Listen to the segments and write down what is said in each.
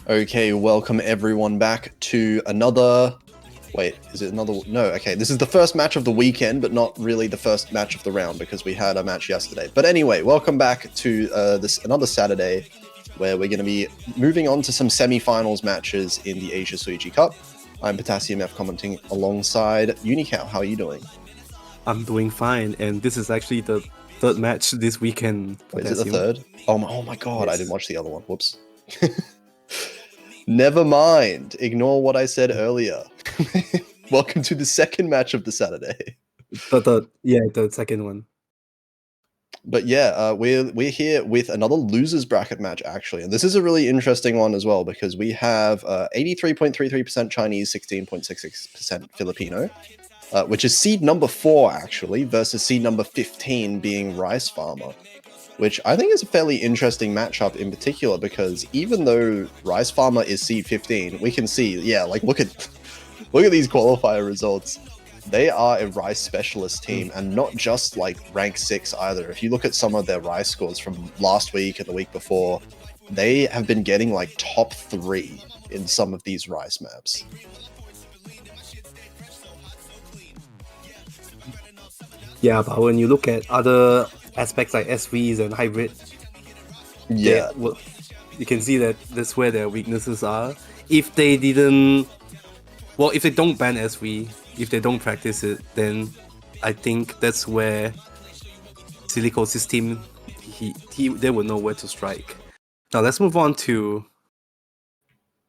Okay, welcome everyone back to another... Wait, is it another... No, okay, this is the first match of the weekend, but not really the first match of the round because we had a match yesterday. But anyway, welcome back to this another Saturday where we're going to be moving on to some semi-finals matches in the Asia Suichi Cup. I'm Potassium F commenting alongside Unicow. How are you doing? I'm doing fine, and this is actually the third match this weekend. Wait, is it the third? Oh my god, yes. I didn't watch the other one. Whoops. Never mind. Ignore what I said earlier. Welcome to the second match of the Saturday. The second one. But yeah, we're here with another losers bracket match actually, and this is a really interesting one as well because we have 83.33% Chinese, 16.66% Filipino, which is seed number 4 actually versus seed number 15 being Rice Farmer, which I think is a fairly interesting matchup in particular because even though Rice Farmer is seed 15, we can see, yeah, like look at these qualifier results. They are a Rice specialist team and not just like rank 6 either. If you look at some of their Rice scores from last week and the week before, they have been getting like top 3 in some of these Rice maps. Yeah, but when you look at other aspects like SVs and hybrid, yeah, you can see that that's where their weaknesses are. If they didn't, well, if they don't ban SV, if they don't practice it, then I think that's where Silicosis team, they will know where to strike. Now let's move on to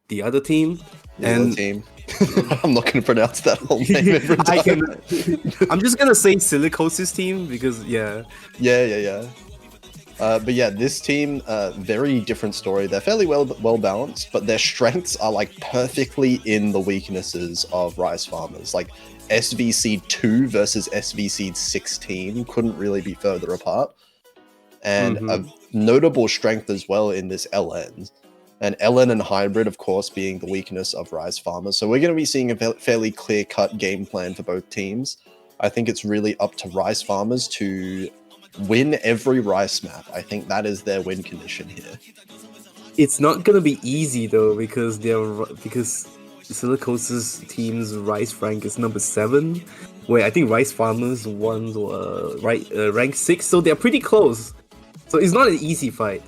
the other team. Other team. I'm not going to pronounce that whole name every time. I'm just going to say Silicosis team because, yeah. But yeah, this team, very different story. They're fairly well balanced, but their strengths are like perfectly in the weaknesses of Rice Farmers. Like SVC 2 versus SVC 16 couldn't really be further apart. And a notable strength as well in this LN. And LN and Hybrid, of course, being the weakness of Rice Farmers. So we're going to be seeing a fairly clear-cut game plan for both teams. I think it's really up to Rice Farmers to win every Rice map. I think that is their win condition here. It's not gonna be easy though because Silicosis team's Rice rank is number 7, where I think Rice Farmers ones were rank 6, so they're pretty close. So it's not an easy fight.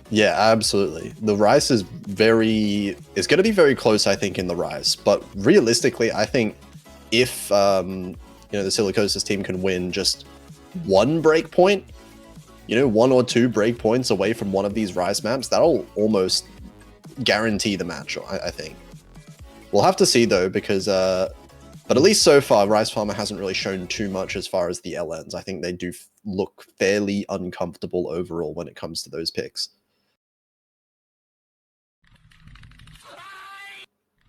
Yeah, absolutely. The Rice is it's going to be very close, I think, in the Rice. But realistically, I think if the Silicosis team can win just one breakpoint, 1 or 2 breakpoints away from one of these Rice maps, that'll almost guarantee the match, I think. We'll have to see, though, because... but at least so far, Rice Farmer hasn't really shown too much as far as the LNs. I think they do look fairly uncomfortable overall when it comes to those picks.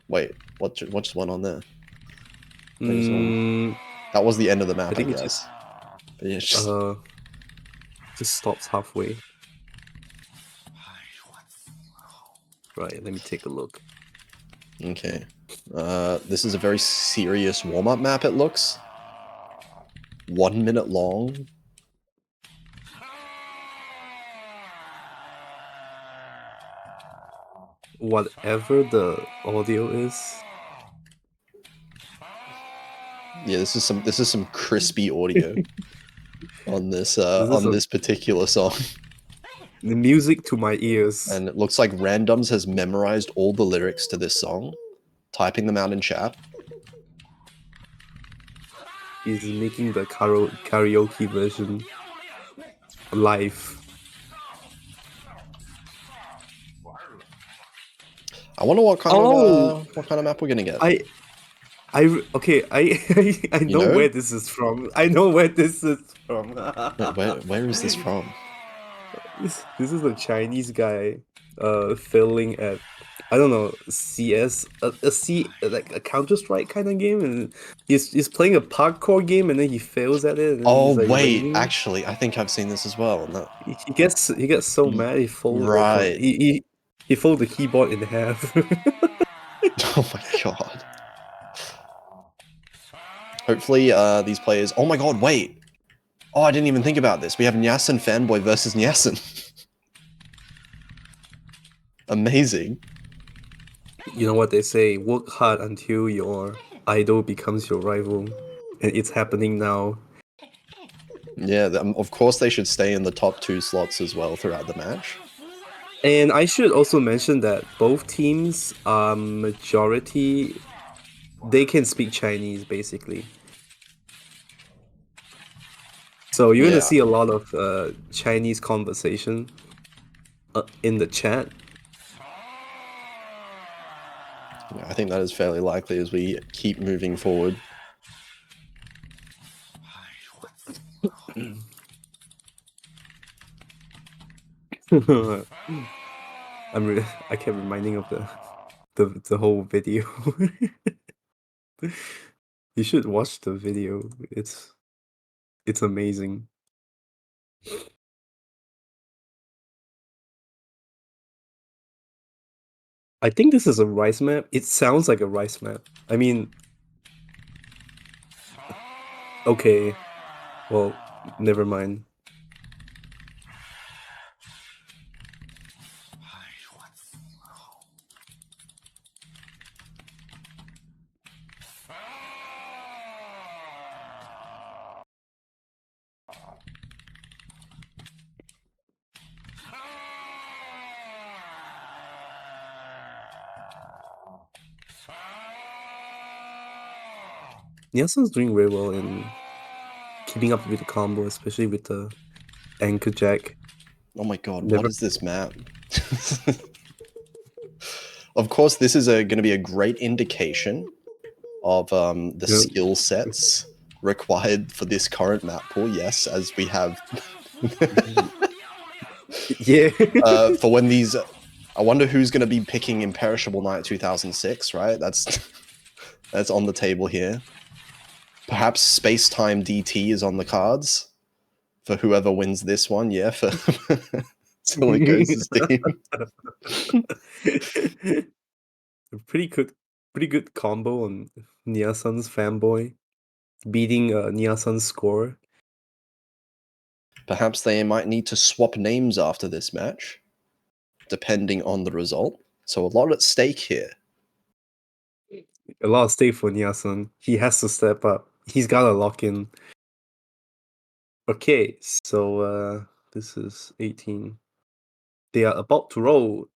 Wait, what just went on there? That was the end of the map, I guess. Just stops halfway. Right, let me take a look. Okay. This is a very serious warm-up map, it looks. 1 minute long. Whatever the audio is. Yeah, this is some crispy audio on this particular song. The music to my ears. And it looks like Randoms has memorized all the lyrics to this song, typing them out in chat. He's making the karaoke version live. I wonder what kind of map we're gonna get. I know where this is from. I know where this is from. Where is this from? This is a Chinese guy failing at, I don't know, CS, like a Counter-Strike kind of game, and he's playing a parkour game and then he fails at it. And oh like, wait, raining. Actually, I think I've seen this as well. No. He gets so mad he folds. Right. He folds the keyboard in half. Oh my god. Hopefully, these players. Oh my god! Wait. Oh, I didn't even think about this. We have Nyasen Fanboy versus Nyasen. Amazing. You know what they say, work hard until your idol becomes your rival. And it's happening now. Yeah, of course they should stay in the top 2 slots as well throughout the match. And I should also mention that both teams are majority, they can speak Chinese basically. So you're gonna Yeah. see a lot of Chinese conversation in the chat. I think that is fairly likely as we keep moving forward. I kept reminding of the whole video. You should watch the video. It's amazing. I think this is a rice map. It sounds like a rice map. I mean, okay. Well, never mind. Nielsen's doing very well in keeping up with the combo, especially with the anchor jack. Oh my god, Never- what is this map? Of course, this is going to be a great indication of the Yeah. skill sets required for this current map pool. Yes, as we have Yeah. for when these. I wonder who's going to be picking Imperishable Night 2006. Right, that's on the table here. Perhaps Space Time DT is on the cards for whoever wins this one. Yeah, for Silicosis team. Pretty good combo on Niasun's fanboy, beating Niasun's score. Perhaps they might need to swap names after this match, depending on the result. So a lot at stake here. A lot of stake for Niasun. He has to step up. He's got to lock in. Okay, so this is 18. They are about to roll.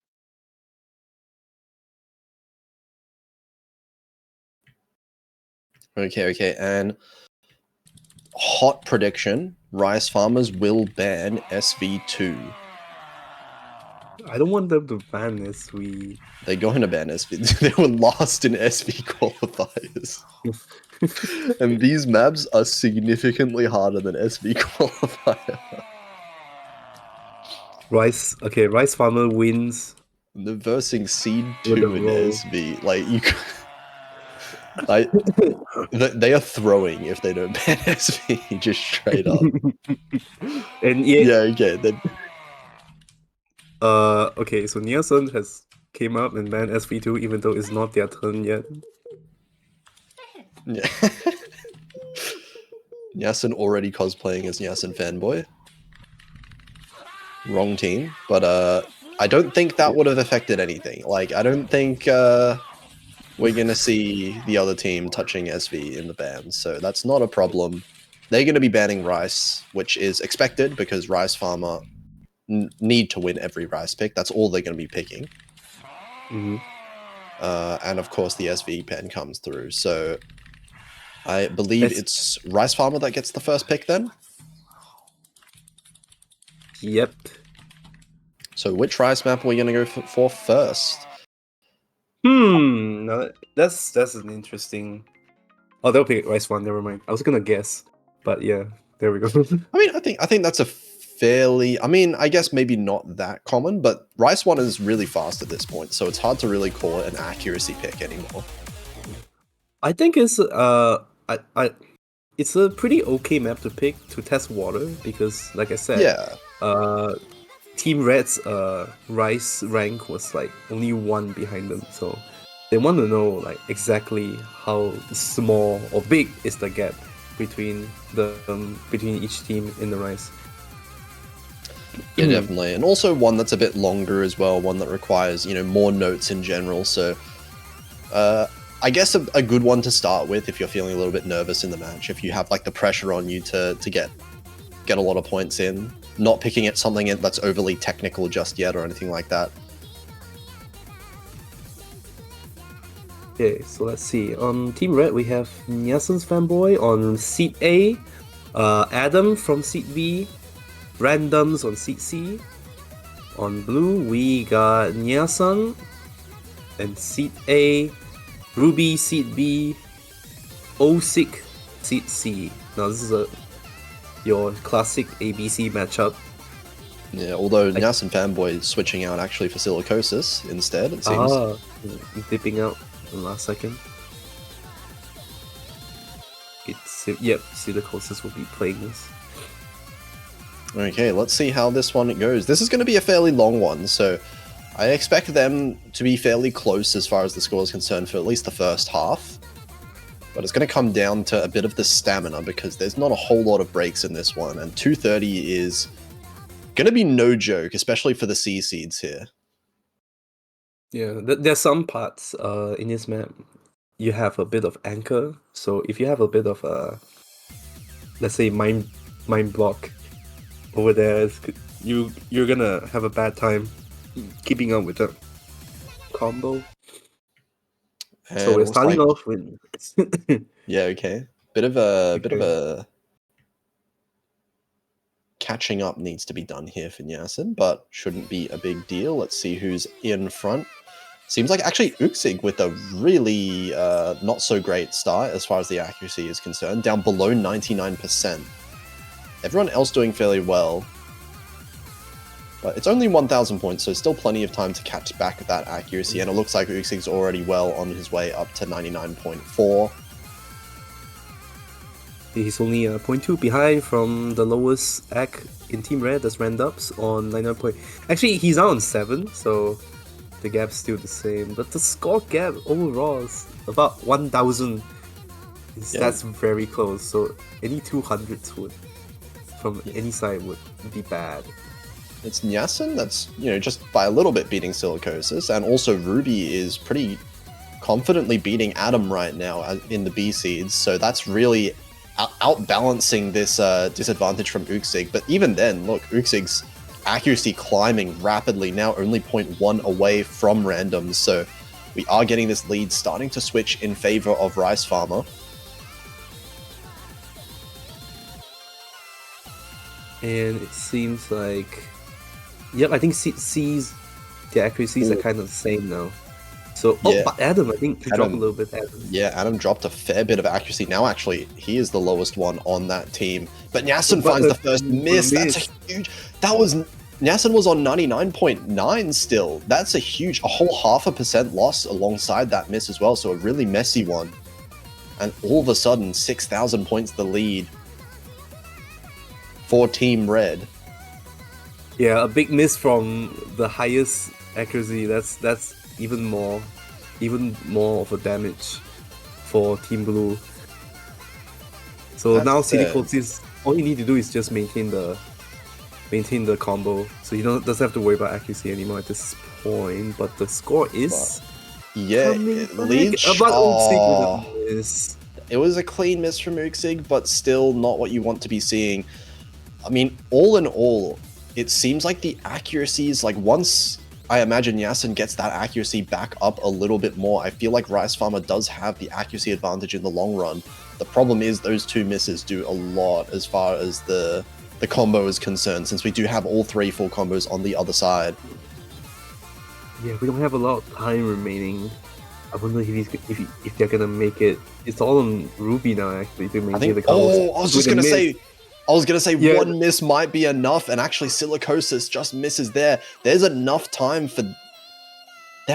Okay, and hot prediction: Rice Farmers will ban SV2. I don't want them to ban this. They're going to ban SV. They were last in SV qualifiers. And these maps are significantly harder than SV qualifier. Rice Farmer wins. They're versing Seed With 2 a in roll. SV. Like, they are throwing if they don't ban SV, just straight up. And Okay. okay, so Nielsen has came up and banned SV2 even though it's not their turn yet. Yeah. Nyasen already cosplaying as Nyasen fanboy. Wrong team, but I don't think that would have affected anything. Like, I don't think we're gonna see the other team touching SV in the ban, so that's not a problem. They're gonna be banning Rice, which is expected because Rice Farmer need to win every Rice pick. That's all they're gonna be picking. Mhm. And of course, the SV pen comes through. So I believe it's Rice Farmer that gets the first pick then. Yep. So which Rice map are we gonna go for first? No, that's an interesting. Oh, they'll pick Rice one. Never mind. I was gonna guess, but yeah, there we go. I mean, I think that's a fairly. I mean, I guess maybe not that common, but Rice one is really fast at this point, so it's hard to really call it an accuracy pick anymore. I think it's it's a pretty okay map to pick to test water because, like I said, Yeah. Team Red's Rice rank was like only one behind them, so they want to know like exactly how small or big is the gap between between each team in the Rice. Yeah, definitely, and also one that's a bit longer as well, one that requires more notes in general. So I guess a good one to start with if you're feeling a little bit nervous in the match. If you have like the pressure on you to get a lot of points in, not picking at something that's overly technical just yet or anything like that. Okay, so let's see. On Team Red, we have Nyasen's Fanboy on seat A, Adam from seat B, Randoms on seat C. On Blue, we got Nyasan and seat A, Ruby seat B, Osik seat C. Now this is your classic ABC matchup. Yeah, although Nyasen Fanboy is switching out actually for Silicosis instead, it seems. Dipping out in the last second. Yep, Silicosis will be playing this. Okay, let's see how this one goes. This is going to be a fairly long one, so I expect them to be fairly close as far as the score is concerned for at least the first half. But it's going to come down to a bit of the stamina because there's not a whole lot of breaks in this one, and 230 is going to be no joke, especially for the C seeds here. Yeah, there's some parts in this map you have a bit of anchor. So if you have a bit of let's say mind block over there, you're gonna have a bad time keeping up with the combo. And so we're starting off with yeah, okay. Bit of a catching up needs to be done here for Nyasen, but shouldn't be a big deal. Let's see who's in front. Seems like actually Uxig with a really not so great start as far as the accuracy is concerned, down below 99%. Everyone else doing fairly well, but it's only 1,000 points, so still plenty of time to catch back that accuracy, and it looks like Uxig's already well on his way up to 99.4. He's only 0.2 behind from the lowest AC in Team Red, that's Randups, on 99. Actually, he's now on 7, so the gap's still the same, but the score gap overall is about 1,000. Yeah. That's very close, so any 200s would, from any side, would be bad. It's Nyasen that's, just by a little bit beating Silicosis, and also Ruby is pretty confidently beating Adam right now in the B seeds, so that's really outbalancing this disadvantage from Uxig. But even then, look, Uxig's accuracy climbing rapidly, now only 0.1 away from Randoms, so we are getting this lead starting to switch in favor of Rice Farmer. And it seems like, yep, I think C's, the accuracies are kind of the same now. So, yeah. But Adam, I think he dropped a little bit. Yeah, Adam dropped a fair bit of accuracy. Now, actually, he is the lowest one on that team. But Nyasen finds the first miss. That's a huge... Nyasen was on 99.9 still. That's a whole 0.5% loss alongside that miss as well. So a really messy one. And all of a sudden, 6,000 points the lead for Team Red. Yeah, a big miss from the highest accuracy. That's even more of a damage for Team Blue. So now Silicosis, all you need to do is just maintain the combo, so you doesn't have to worry about accuracy anymore at this point. But the score is it leads. It was a clean miss from Uxig, but still not what you want to be seeing. I mean, all in all, it seems like the accuracies, like once I imagine Nyasen gets that accuracy back up a little bit more, I feel like Rice Farmer does have the accuracy advantage in the long run. The problem is those two misses do a lot as far as the combo is concerned, since we do have all 3 full combos on the other side. Yeah, we don't have a lot of time remaining. I wonder if they're gonna make it. It's all on Ruby now, actually, to maintain the combo. I was gonna say one miss might be enough, and actually Silicosis just misses there. There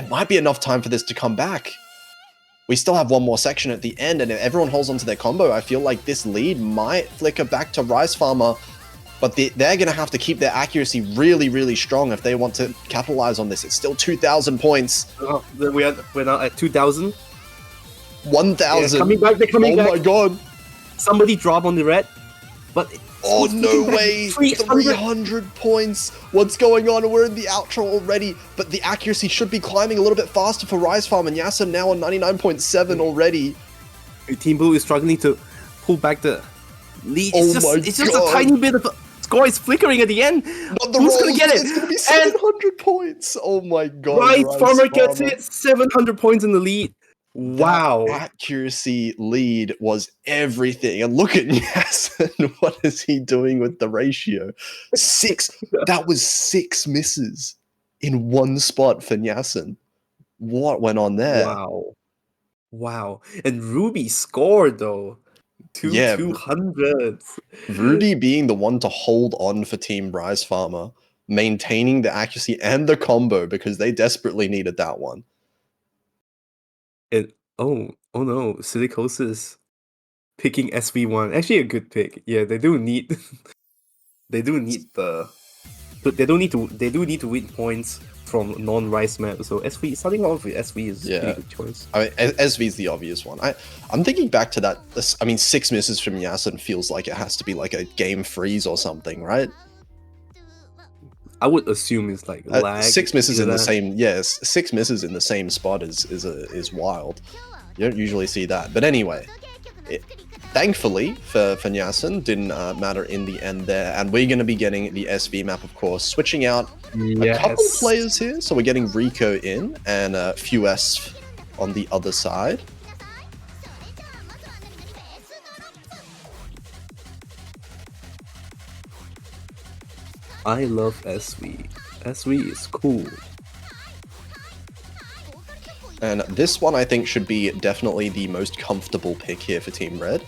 might be enough time for this to come back. We still have one more section at the end, and if everyone holds onto their combo, I feel like this lead might flicker back to Rice Farmer, but they're gonna have to keep their accuracy really, really strong if they want to capitalize on this. It's still 2,000 points. Oh, we're now at 2,000. 1,000. They're coming back. Oh my god. Somebody drop on the red. But Oh, He's no taking back way! 300. 300 points! What's going on? We're in the outro already, but the accuracy should be climbing a little bit faster for Rise Farm, and Yasin now on 99.7 already. Team Blue is struggling to pull back the lead. Oh It's just God. a tiny bit of a score is flickering at the end. Not the Who's rolls, gonna get it? It's gonna be And 700 points! Oh my God, Rise Farmer gets Farmer. it. 700 points in the lead. Wow. That accuracy lead was everything. And look at Yasin. What is he doing with the ratio? That was 6 misses in one spot for Yasin. What went on there? Wow. Wow. And Ruby scored though. Yeah, 200. Ruby being the one to hold on for Team Rise Farmer, maintaining the accuracy and the combo because they desperately needed that one. And oh no, Silicosis picking SV1. Actually a good pick. Yeah, they do need they do need to win points from non-Rise map. So SV starting off with SV is a pretty good choice. I mean, SV is the obvious one. I'm thinking back to that. I mean, 6 misses from Yasin feels like it has to be like a game freeze or something, right? I would assume it's like lag. 6 misses in the same 6 misses in the same spot is wild. You don't usually see that. But anyway, thankfully for Yasin, didn't matter in the end there. And we're going to be getting the SV map, of course, switching out a couple of players here. So we're getting Rico in and Fues on the other side. I love SV. SV is cool. And this one, I think, should be definitely the most comfortable pick here for Team Red.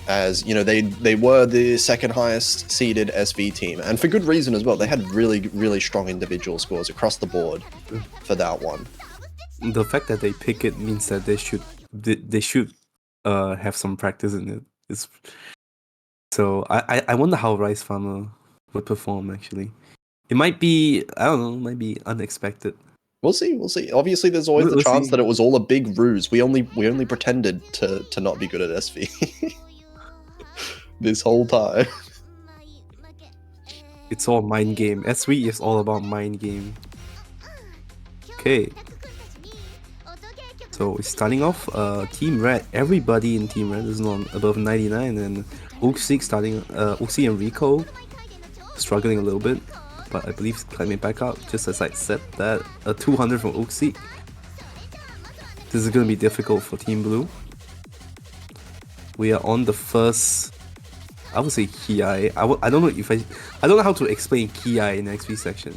As, you know, they were the second highest seeded SV team, and for good reason as well. They had really, really strong individual scores across the board for that one. The fact that they pick it means that they should have some practice in it. So I wonder how Rise Farmer would perform, actually. It might be, I don't know, might be unexpected. We'll see. Obviously, there's always the chance that it was all a big ruse. We only pretended to not be good at SV this whole time. It's all mind game. SV is all about mind game. Okay. So starting off, Team Red. Everybody in Team Red is on above 99, and Uxie and Rico struggling a little bit. But I believe climbing back up, just as I said that. A 200 from Uxie. This is going to be difficult for Team Blue. We are on the first, I would say Kiai. I don't know how to explain Kiai in the XP section.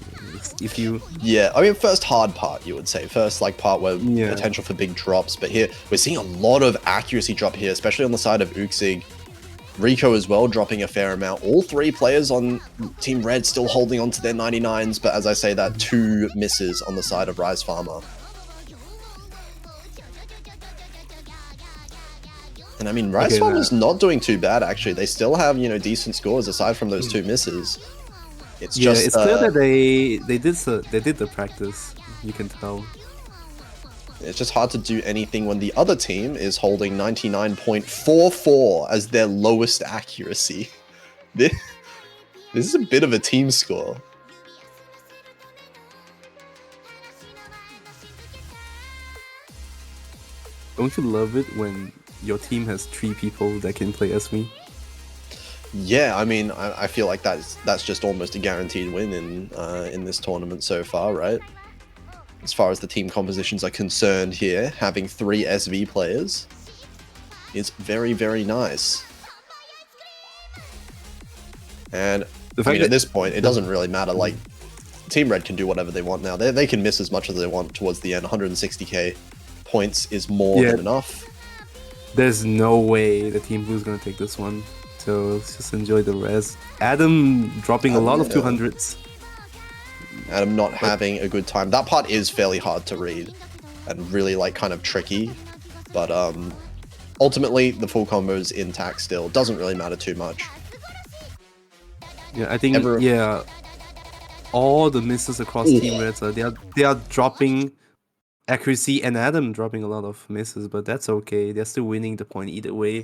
If you... Yeah, I mean, first hard part, you would say. First, like, part where potential for big drops. But here, we're seeing a lot of accuracy drop here, especially on the side of Uxie. Rico as well, dropping a fair amount. All 3 players on Team Red still holding on to their 99s, but as I say that, 2 misses on the side of Rise Farmer. And I mean, Rise Farmer's not doing too bad, actually. They still have, you know, decent scores aside from those 2 misses. It's just... it's clear that they did the practice, you can tell. It's just hard to do anything when the other team is holding 99.44 as their lowest accuracy. This is a bit of a team score. Don't you love it when your team has 3 people that can play SV? Yeah, I mean, I feel like that's just almost a guaranteed win in this tournament so far, right? As far as the team compositions are concerned here, having 3 SV players is very, very nice. And I mean, at this point, it doesn't really matter. Like, Team Red can do whatever they want now. They can miss as much as they want towards the end. 160k points is more than enough. There's no way the Team Blue is going to take this one. So let's just enjoy the rest. Adam dropping a lot of 200s. Adam not having a good time. That part is fairly hard to read and really, like, kind of tricky. But ultimately, the full combo is intact still. Doesn't really matter too much. Yeah, I think, all the misses across Team Red, they are dropping accuracy, and Adam dropping a lot of misses, but that's okay. They're still winning the point either way.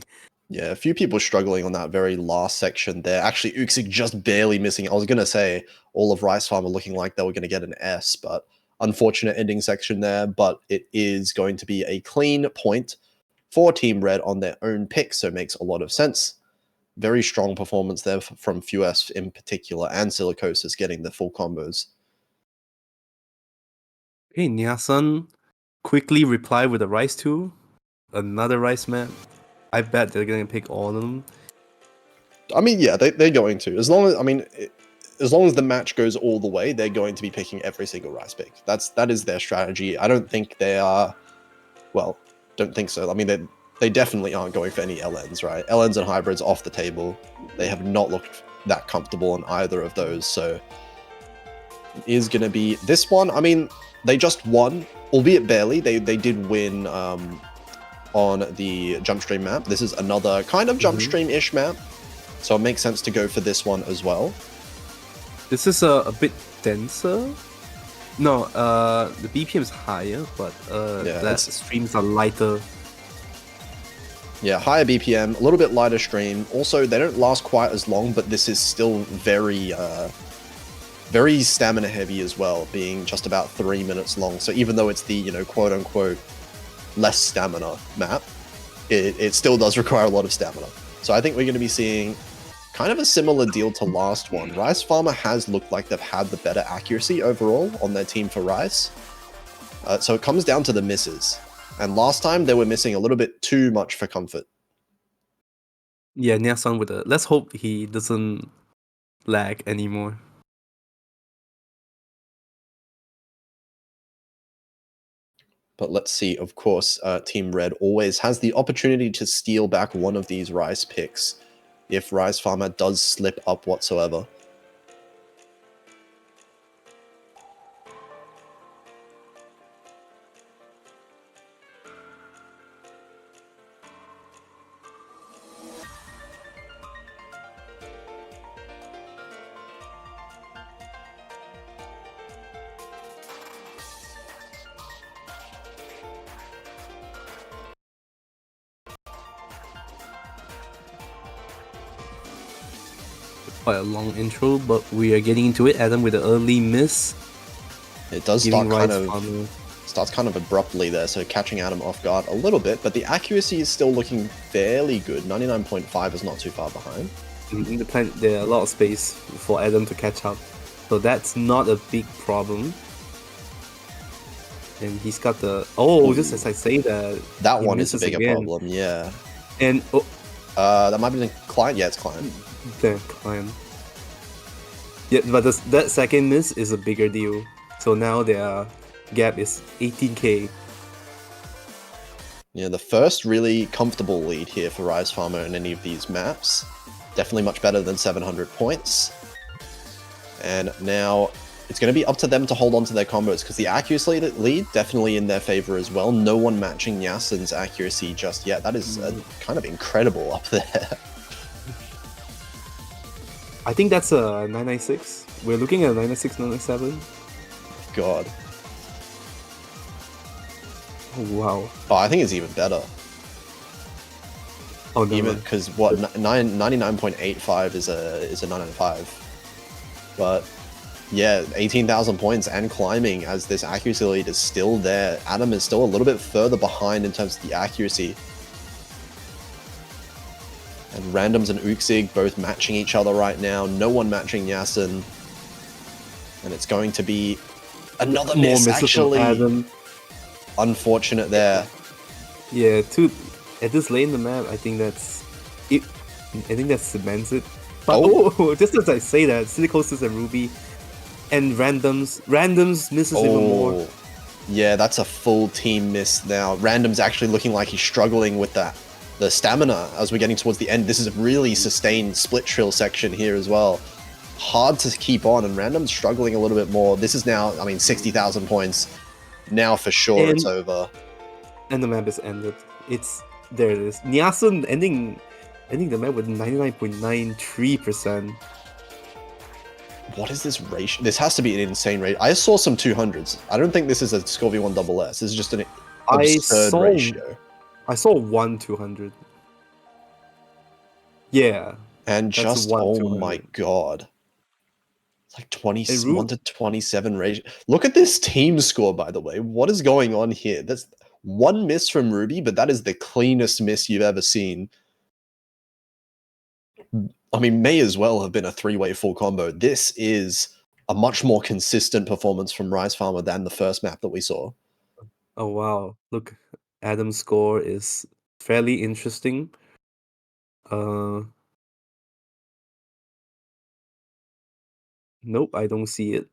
Yeah, a few people struggling on that very last section there. Actually, Uxig just barely missing. I was going to say all of Rice Farmer looking like they were going to get an S, but unfortunate ending section there. But it is going to be a clean point for Team Red on their own pick, so it makes a lot of sense. Very strong performance there from FUS in particular, and Silicosis getting the full combos. Hey, Nyasan quickly reply with a Rice 2. Another Rice map. I bet they're going to pick all of them. I mean, yeah, they're going to. As long as the match goes all the way, they're going to be picking every single Rice pick. That is their strategy. I don't think they are. Well, don't think so. I mean, they definitely aren't going for any LNs, right? LNs and hybrids off the table. They have not looked that comfortable on either of those. So it is going to be this one. I mean, they just won, albeit barely. They did win on the jump stream map. This is another kind of jump stream-ish map. So it makes sense to go for this one as well. This is a bit denser. No, the BPM is higher, but the streams are lighter. Yeah, higher BPM, a little bit lighter stream. Also, they don't last quite as long, but this is still very, very stamina heavy as well, being just about 3 minutes long. So even though it's the, quote unquote, less stamina map, it still does require a lot of stamina. So I think we're going to be seeing kind of a similar deal to last one. Rice Farmer has looked like they've had the better accuracy overall on their team for Rice. So it comes down to the misses. And last time they were missing a little bit too much for comfort. Yeah, Nyasan with a... Let's hope he doesn't lag anymore. But let's see, of course, Team Red always has the opportunity to steal back one of these Rice picks if Rice Farmer does slip up whatsoever. Quite a long intro, but we are getting into it. Adam with an early miss. It does starts kind of abruptly there, so catching Adam off guard a little bit, but the accuracy is still looking fairly good. 99.5 is not too far behind. In the plan, there are a lot of space for Adam to catch up, so that's not a big problem. And he's got the... Oh, just as I say that... That one is a bigger problem, yeah. And... that might be the client? Yeah, it's client. The client. Yeah, but that second miss is a bigger deal. So now their gap is 18k. Yeah, the first really comfortable lead here for Rice Farmer in any of these maps. Definitely much better than 700 points. And now it's going to be up to them to hold on to their combos, because the accuracy lead definitely in their favor as well. No one matching Yasin's accuracy just yet. That is kind of incredible up there. I think that's a 996. We're looking at 996, 997. God. Oh, wow. Oh, I think it's even better. Oh, no. Even because what 99.85 is a 995. But yeah, 18,000 points and climbing, as this accuracy lead is still there. Adam is still a little bit further behind in terms of the accuracy. And Randoms and Uxig both matching each other right now. No one matching Yasin. And it's going to be another miss, actually. Unfortunate there. Yeah, at this late in the map, I think that's it. I think that cements it. But just as I say that, Silicosis and Ruby and Randoms misses even more. Yeah, that's a full team miss now. Random's actually looking like he's struggling with the stamina as we're getting towards the end. This is a really sustained split trill section here as well. Hard to keep on, and Random's struggling a little bit more. This is now, I mean, 60,000 points. Now for sure it's over. And the map is ended. There it is. Nyasun ending the map with 99.93%. What is this ratio? This has to be an insane rate. I saw some 200s. I don't think this is a Scorpion 1 SS. This is just an absurd ratio. I saw 1 200. Yeah, And that's just, 1 oh to my 100. god. It's like 20, And 1 to 27 ratio. Look at this team score, by the way. What is going on here? That's one miss from Ruby, but that is the cleanest miss you've ever seen. I mean, may as well have been a three-way full combo. This is a much more consistent performance from Rice Farmer than the first map that we saw. Oh wow, look, Adam's score is fairly interesting. Nope, I don't see it.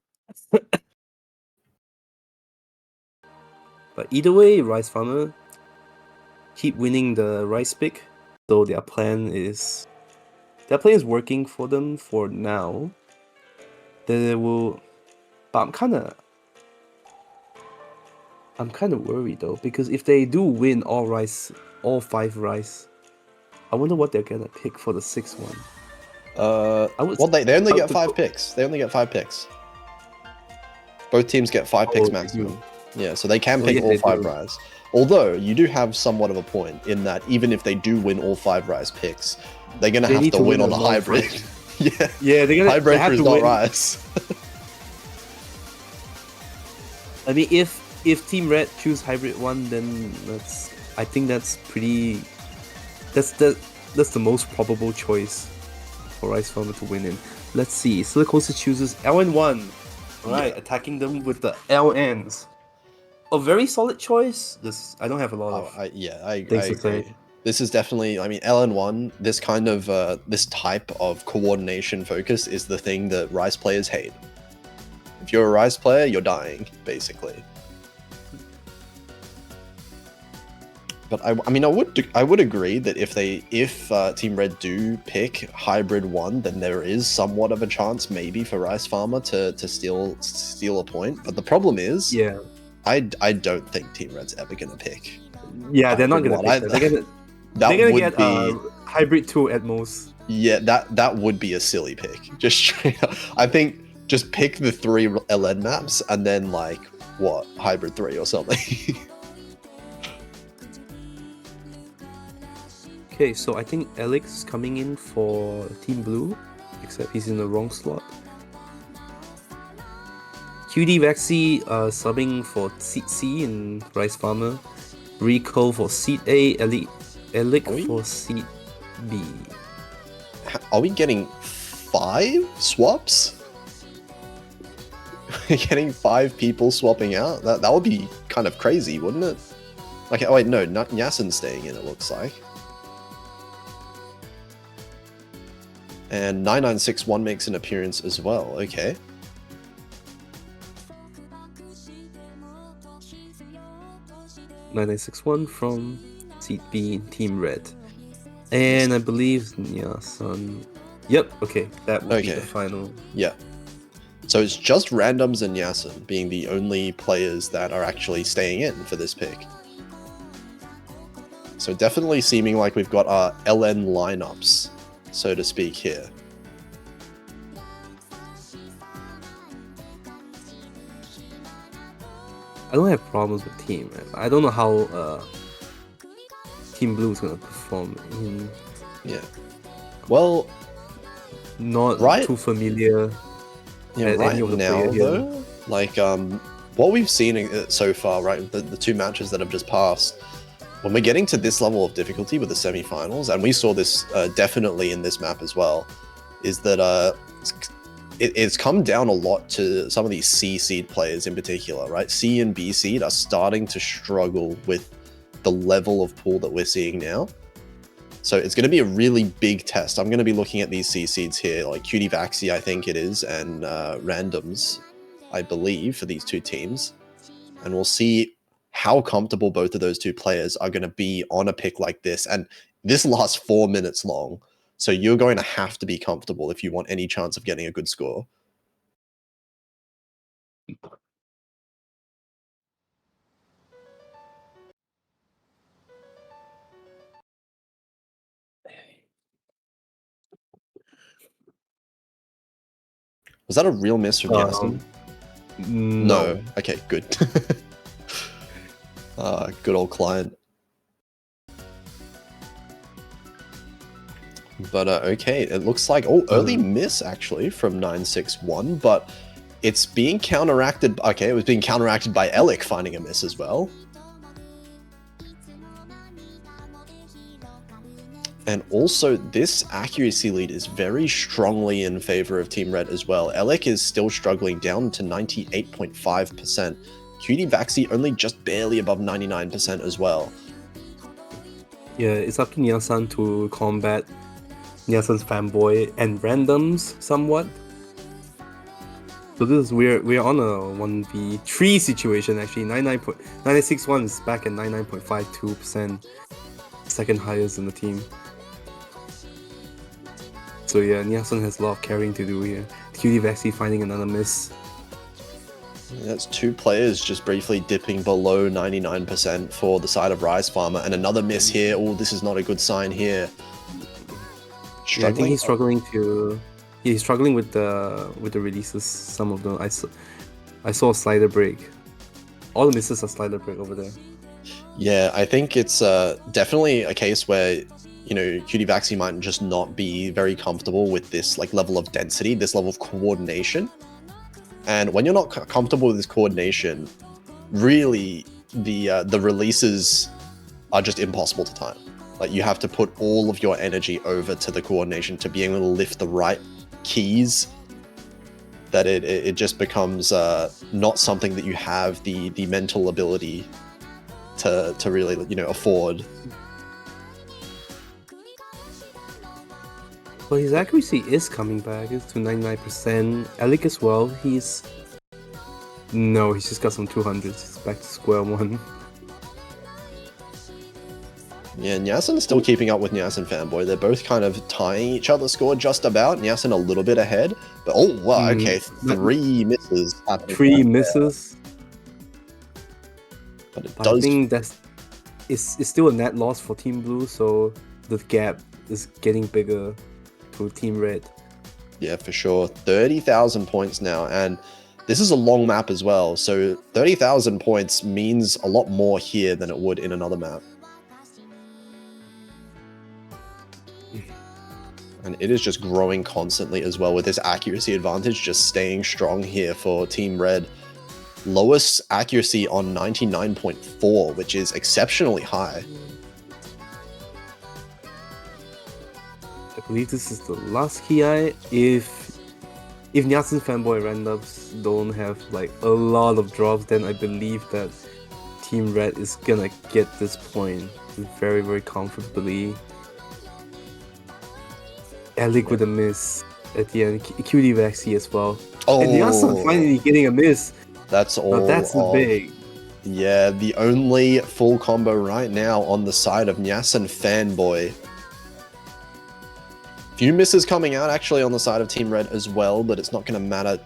But either way, Rice Farmer keep winning the rice pick, so their plan is working for them for now. They will, but I'm kind of worried though, because if they do win all 5 rice, I wonder what they're gonna pick for the 6th one. Well, they only get the 5 picks. They only get 5 picks. Both teams get 5 picks Oh, they maximum. do. Yeah, so they can Oh, pick yeah, all they 5 do. Rise. Although, you do have somewhat of a point in that even if they do win all 5 Rise picks, they're going to They have need to to win win on a a hybrid. non-fight. Yeah, Yeah, they Hybreaker have is to not win. Rise. I mean, if Team Red choose Hybrid 1, then I think that's the most probable choice for Rice Farmer to win in. Let's see. Silicosis chooses LN1. Alright, Yeah. attacking them with the LNs. A very solid choice. I don't have a lot of I things to say. agree. This is definitely, I mean, LN1, this kind of, this type of coordination focus is the thing that Rise players hate. If you're a Rise player, you're dying, basically. But I mean, I would agree that if Team Red do pick Hybrid 1, then there is somewhat of a chance maybe for Rice Farmer to steal a point. But the problem is, Yeah. I don't think Team Red's ever gonna pick. Yeah, they're not Hybrid gonna 1. pick that. They're gonna get Hybrid 2 at most. Yeah, that would be a silly pick. Just straight up. I think just pick the 3 LN maps and then like what, Hybrid 3 or something. Okay, so I think Alex is coming in for Team Blue, except he's in the wrong slot. QD Vaxi subbing for Seat C in Rice Farmer. Rico for Seat A, Alec for Seat B. Are we getting 5 swaps? Getting 5 people swapping out? That would be kind of crazy, wouldn't it? Like, oh wait, no, not Yasin's staying in, it looks like. And 9961 makes an appearance as well, okay. (9961) from Seat B in Team Red. And I believe Yasun. Yep, okay, that would be the final. Yeah. So it's just Randoms and Yasin being the only players that are actually staying in for this pick. So definitely seeming like we've got our LN lineups, so to speak, here. I don't have problems with Team Red. I don't know how Team Blue is gonna perform in. Yeah. Well, not too familiar. Yeah, right now though, like what we've seen so far, right, the 2 matches that have just passed, when we're getting to this level of difficulty with the semifinals, and we saw this definitely in this map as well, is that it's come down a lot to some of these C seed players in particular, right? C and B seed are starting to struggle with the level of pool that we're seeing now. So it's going to be a really big test. I'm going to be looking at these C seeds here, like Cutie Vaxi, I think it is, and Randoms, I believe, for these 2 teams. And we'll see how comfortable both of those 2 players are going to be on a pick like this. And this lasts 4 minutes long. So you're going to have to be comfortable if you want any chance of getting a good score. Was that a real miss from Yasin? No. Okay, good. Good old client. But okay, it looks like early miss actually from 961, but it's being counteracted. Okay, it was being counteracted by Elic finding a miss as well. And also, this accuracy lead is very strongly in favor of Team Red as well. Elic is still struggling down to 98.5%. Cutie Vaxi only just barely above 99% as well. Yeah, it's up to Nyasan to combat Nyasan's fanboy and randoms somewhat. So this is we're on a 1v3 situation actually. 961 is back at 99.52%, second highest in the team. So yeah, Nyasan has a lot of carrying to do here. Cutie Vaxi finding another miss. That's two players just briefly dipping below 99% for the side of Rice Farmer, and another miss here. Oh, this is not a good sign here. Yeah, I think he's struggling to. He's struggling with the releases. Some of them I saw a slider break. All the misses are slider break over there. Yeah, I think it's definitely a case where, you know, Cutie Vaxi might just not be very comfortable with this like level of density, this level of coordination. And when you're not comfortable with this coordination, really the releases are just impossible to time. Like, you have to put all of your energy over to the coordination to be able to lift the right keys, that it just becomes not something that you have the mental ability to really, you know, afford. Well, his accuracy is coming back. It's to 99%. Alec as well. He's just got some 200s. He's back to square one. Yeah, Nyasan is still keeping up with Nyasan Fanboy. They're both kind of tying each other's score just about. Nyasan a little bit ahead. But oh, wow, okay. 3 misses happening. 3 misses. But it does... I think it's still a net loss for Team Blue, so the gap is getting bigger to Team Red. Yeah, for sure. 30,000 points now, and this is a long map as well. So 30,000 points means a lot more here than it would in another map. And it is just growing constantly as well, with this accuracy advantage just staying strong here for Team Red. Lowest accuracy on 99.4, which is exceptionally high. I believe this is the last KI. If Nyasan Fanboy randoms don't have like a lot of drops, then I believe that Team Red is gonna get this point very, very comfortably. Alec with a miss at the end. Cutie Vaxi as well. Oh, and Nyasan finally getting a miss. That's all. Now that's big. Yeah, the only full combo right now on the side of Nyasan Fanboy. Few misses coming out actually on the side of Team Red as well, but it's not going to matter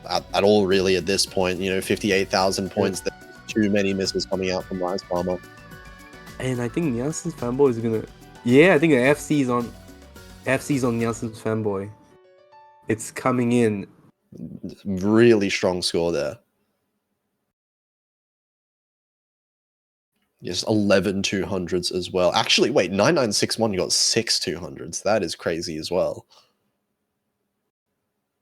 at all really at this point. You know, 58,000 points. There's too many misses coming out from Rice Farmer. And I think Nyasan's Fanboy is gonna. Yeah, I think the FC's on Nyasan's Fanboy. It's coming in. Really strong score there. Yes, 11 200s as well. Actually, wait, 9961 got 6 200s. That is crazy as well.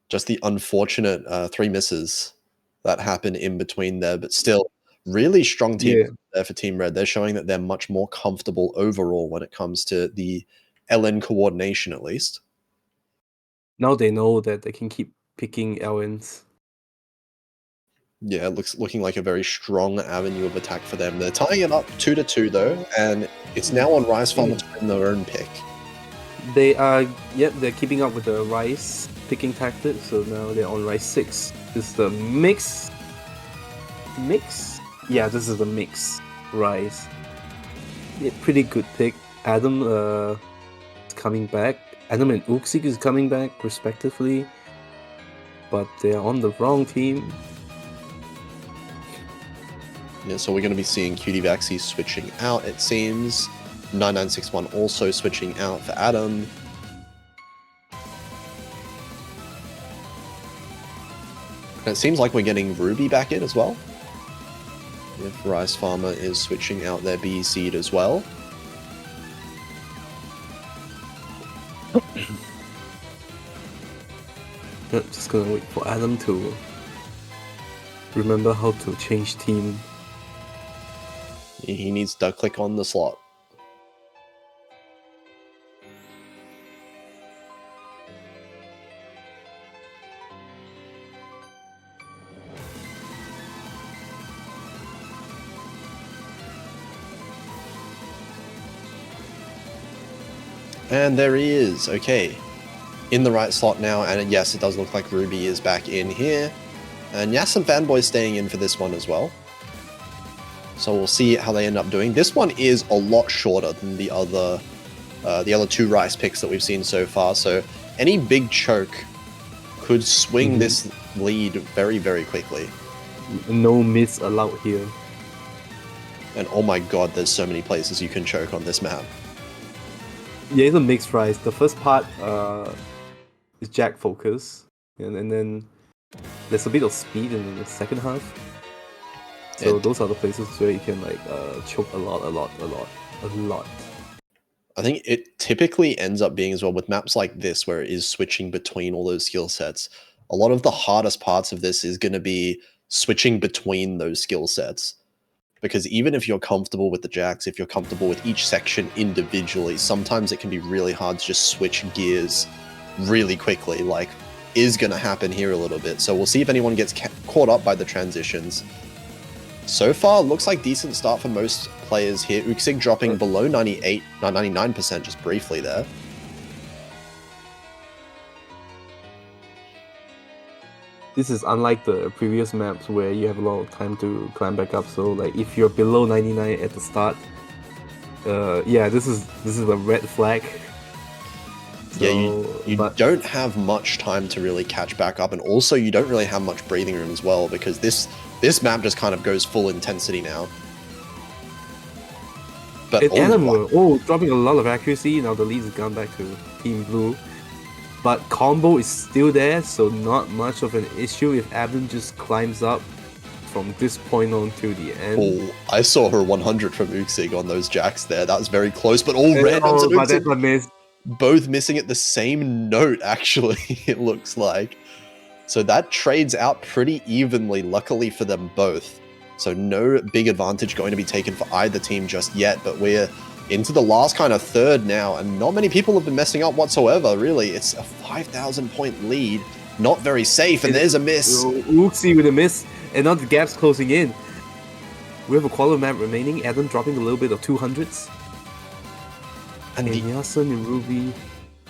Just the unfortunate 3 misses that happen in between there, but still really strong team there for Team Red. They're showing that they're much more comfortable overall when it comes to the LN coordination, at least. Now they know that they can keep picking LNs. Yeah, it looking like a very strong avenue of attack for them. They're tying it up 2-2 though, and it's now on Rice Farmer to win their own pick. They are, they're keeping up with the Rice picking tactic, so now they're on Rice 6. This is the mix? Yeah, this is the mix Rice. Yeah, pretty good pick. Adam is coming back. Adam and Uxik is coming back, respectively. But they're on the wrong team. Yeah, so we're going to be seeing Cutie Vaxi switching out, it seems. 9961 also switching out for Adam. And it seems like we're getting Ruby back in as well. If Rice Farmer is switching out their B seed as well. Just gonna wait for Adam to remember how to change team. He needs to click on the slot. And there he is. Okay. In the right slot now, and yes, it does look like Ruby is back in here. And Yassen Fanboy staying in for this one as well. So we'll see how they end up doing. This one is a lot shorter than the other two Rice picks that we've seen so far. So any big choke could swing this lead very, very quickly. No miss allowed here. And oh my god, there's so many places you can choke on this map. Yeah, it's a mixed Rice. The first part is Jack focus, and then there's a bit of speed in the second half. So those are the places where you can like choke a lot. I think it typically ends up being as well with maps like this where it is switching between all those skill sets. A lot of the hardest parts of this is going to be switching between those skill sets. Because even if you're comfortable with the jacks, if you're comfortable with each section individually, sometimes it can be really hard to just switch gears really quickly, like is going to happen here a little bit. So we'll see if anyone gets caught up by the transitions. So far, looks like decent start for most players here. Uxig dropping below 99% just briefly there. This is unlike the previous maps where you have a lot of time to climb back up. So like if you're below 99 at the start, yeah, this is a red flag. So, yeah, you don't have much time to really catch back up, and also you don't really have much breathing room as well, because this map just kind of goes full intensity now. But Adam dropping a lot of accuracy. Now the lead has gone back to Team Blue. But combo is still there, so not much of an issue if Adam just climbs up from this point on to the end. Oh, I saw her 100 from Uxig on those jacks there. That was very close, but all randoms but that's a miss. Both missing at the same note, actually, it looks like. So that trades out pretty evenly, luckily for them both. So no big advantage going to be taken for either team just yet, but we're into the last kind of third now, and not many people have been messing up whatsoever, really. It's a 5,000 point lead, not very safe, and there's a miss. Uxi with a miss, and now the gap's closing in. We have a quality map remaining, Adam dropping a little bit of 200s. And Yassen and Ruby...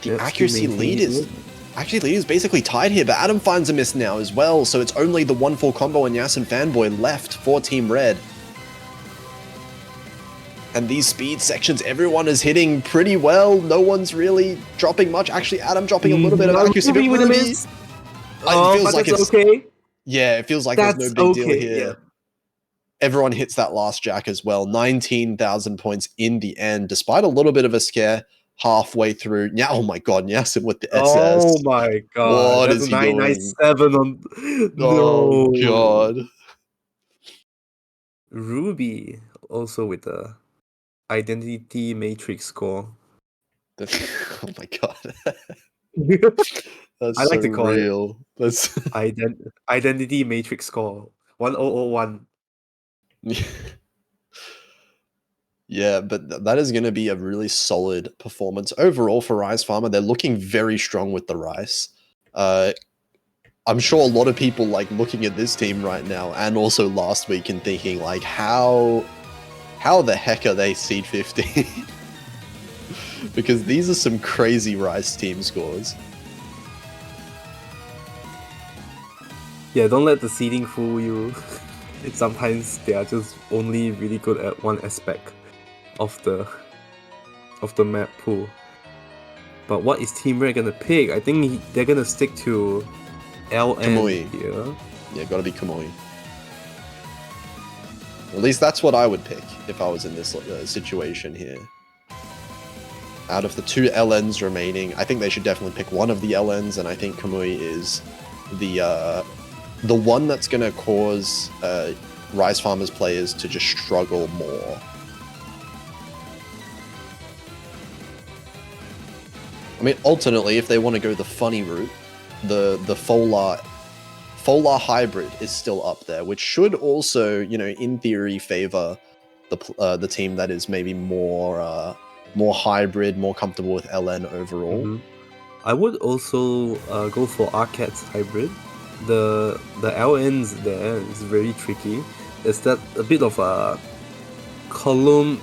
The accuracy lead is... Actually, lead is basically tied here, but Adam finds a miss now as well, so it's only the 1-4 combo and Yassen Fanboy left for Team Red. And these speed sections, everyone is hitting pretty well. No one's really dropping much. Actually, Adam dropping a little bit of accuracy, but with a miss. It feels like it's okay. Yeah, it feels like there's no big deal here. Yeah. Everyone hits that last jack as well. 19,000 points in the end, despite a little bit of a scare halfway through. Yeah, oh my god, Yassen with the SS. Oh my god. What is he doing? 997 on... Oh god. Ruby also with the identity matrix score. Oh my god. That's I like so to call real. That's identity matrix score 1001. Yeah, but that is going to be a really solid performance overall for Rice Farmer. They're looking very strong with the Rice. I'm sure a lot of people like looking at this team right now, and also last week, and thinking like, how the heck are they seed 50? Because these are some crazy Rice team scores. Yeah, don't let the seeding fool you. Sometimes they are just only really good at one aspect of the map pool. But what is Team Red gonna pick? I think they're gonna stick to LN Kamui here. Yeah, gotta be Kamui. At least that's what I would pick if I was in this situation here. Out of the two LNs remaining, I think they should definitely pick one of the LNs, and I think Kamui is the one that's going to cause Rice Farmers players to just struggle more. I mean, ultimately, if they want to go the funny route, the Folar hybrid is still up there, which should also, in theory, favor the team that is maybe more hybrid, more comfortable with LN overall. Mm-hmm. I would also go for Arcad's hybrid. The LNs there is very tricky. Is that a bit of a column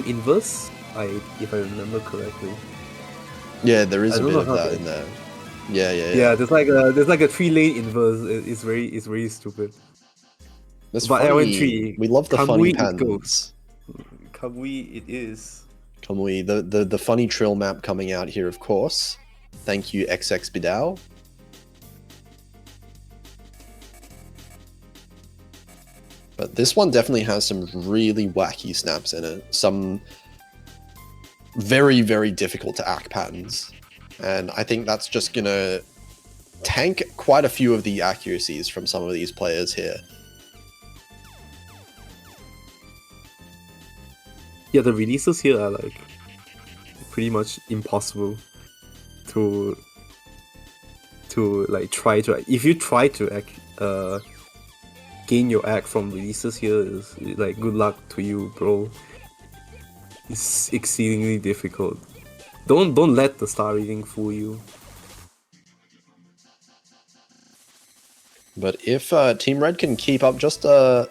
inverse? If I remember correctly. Yeah, there is I a don't bit know of how that to. in there. Yeah. Yeah, there's like a 3-lane inverse. It's very stupid. That's But funny. LN3, We love the funny Kamui it goes. patterns. Kamui it is. Kamui, the funny trill map coming out here, of course. Thank you, XX Bidao. But this one definitely has some really wacky snaps in it. Some very, very difficult to act patterns. And I think that's just going to tank quite a few of the accuracies from some of these players here. Yeah, the releases here are like pretty much impossible to like try to. If you try to gain your act from releases here, is like good luck to you, bro. It's exceedingly difficult. Don't let the star reading fool you. But if Team Red can keep up just a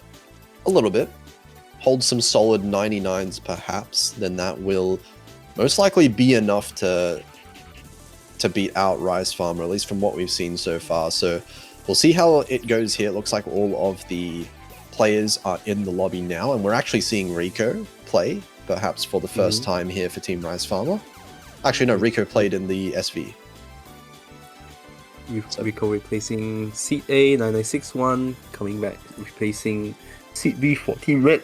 little bit, hold some solid 99s perhaps, then that will most likely be enough to beat out Rice Farmer, at least from what we've seen so far. So we'll see how it goes here. It looks like all of the players are in the lobby now, and we're actually seeing Rico play, perhaps for the first time here for Team Rice Farmer. Actually, no, Rico played in the SV. Rico replacing Seat A 9961, coming back replacing Seat B for Team Red.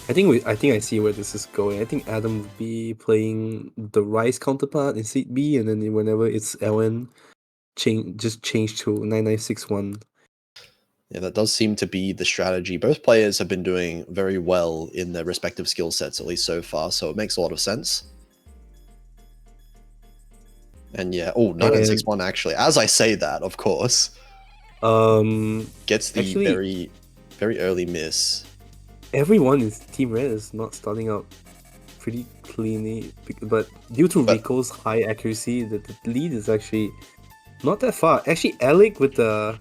I think I see where this is going. I think Adam would be playing the Rice counterpart in Seat B, and then whenever it's LN, just change to 9961. Yeah, that does seem to be the strategy. Both players have been doing very well in their respective skill sets, at least so far, so it makes a lot of sense. And yeah, 9961 actually, as I say that, of course, gets the actually, very, very early miss. Everyone in Team Red is not starting out pretty cleanly, but due to Rico's high accuracy, the lead is actually not that far. Actually, Alec with the...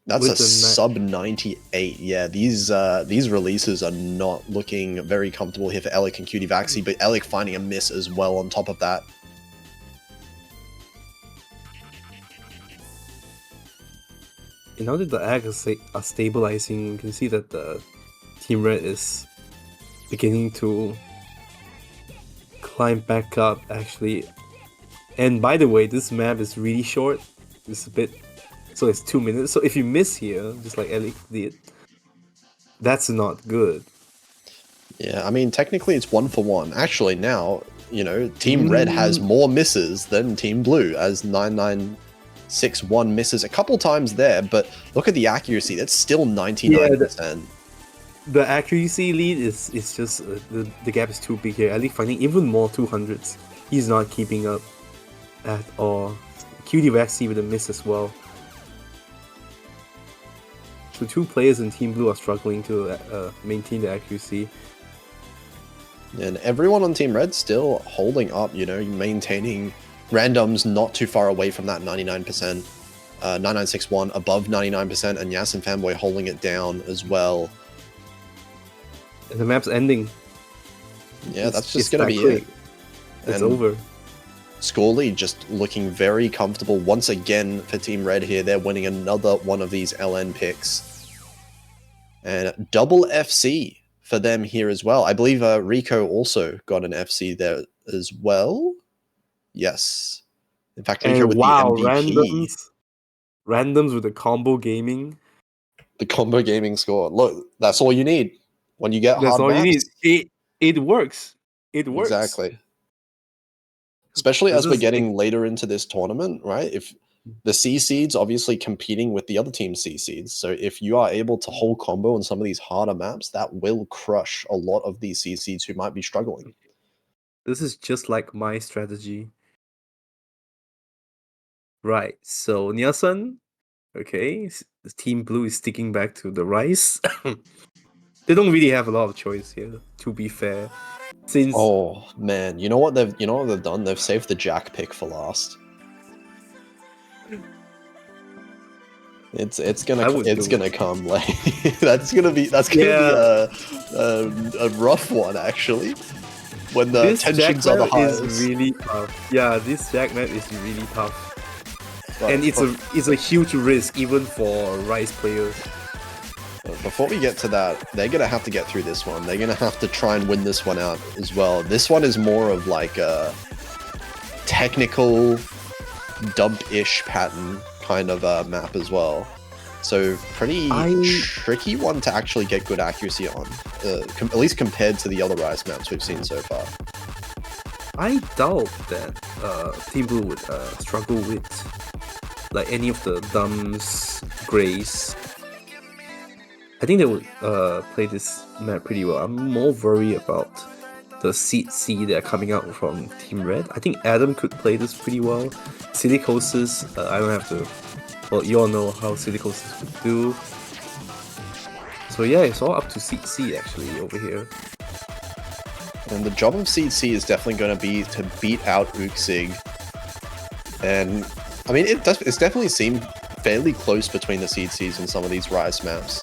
That's a sub 98. Yeah, these releases are not looking very comfortable here for Alec and Cutie Vaxi, but Alec finding a miss as well on top of that. And now that the acts are stabilizing, you can see that the Team Red is beginning to climb back up, actually. And by the way, this map is really short. It's a bit... So it's 2 minutes. So if you miss here, just like Alec did, that's not good. Yeah, I mean, technically it's 1 for 1. Actually, now, Team Red has more misses than Team Blue, as 9961 misses a couple times there, but look at the accuracy. That's still 99%. Yeah, the accuracy lead is just... the gap is too big here. Alec finding even more 200s. He's not keeping up at all. Cutie Vaxi with a miss as well. So 2 players in Team Blue are struggling to maintain the accuracy. And everyone on Team Red still holding up, maintaining randoms not too far away from that 99%. 9961 above 99%, and Yas and Fanboy holding it down as well. And the map's ending. Yeah, that's just going to be it. It's over. Score lead just looking very comfortable once again for Team Red here. They're winning another one of these LN picks. And double FC for them here as well. I believe Rico also got an FC there as well. Yes. In fact, Rico with the MVP. Randoms with the combo gaming. The combo gaming score. Look, that's all you need when you get hard maps. That's all you need. It works. It works. Exactly. Especially as we're getting later into this tournament, right? If the C seeds obviously competing with the other team's C seeds. So if you are able to hold combo on some of these harder maps, that will crush a lot of these C seeds who might be struggling. This is just like my strategy. Right, so Nielsen, okay, Team Blue is sticking back to the rice. They don't really have a lot of choice here, to be fair. Since Oh man, you know what they've done? They've saved the Jack pick for last. It's gonna come like that's gonna be a rough one actually when the this tensions Jack are the map is highest. really tough. Yeah, this Jack map is really tough. But And it's a huge risk even for Rice players. before we get to that, they're gonna have to get through this one. They're gonna have to try and win this one out as well. This one is more of like a technical dump-ish pattern kind of map as well. So pretty tricky one to actually get good accuracy on, at least compared to the other Rise maps we've seen so far. I doubt that Team Blue would struggle with like any of the dumps, grays. I think they would play this map pretty well. I'm more worried about the Seed C that are coming out from Team Red. I think Adam could play this pretty well. Silicosis, I don't have to. Well, you all know how Silicosis would do. So yeah, it's all up to Seed C actually over here. And the job of Seed C is definitely going to be to beat out Uxig. And I mean, it's definitely seemed fairly close between the Seed Cs and some of these Rise maps.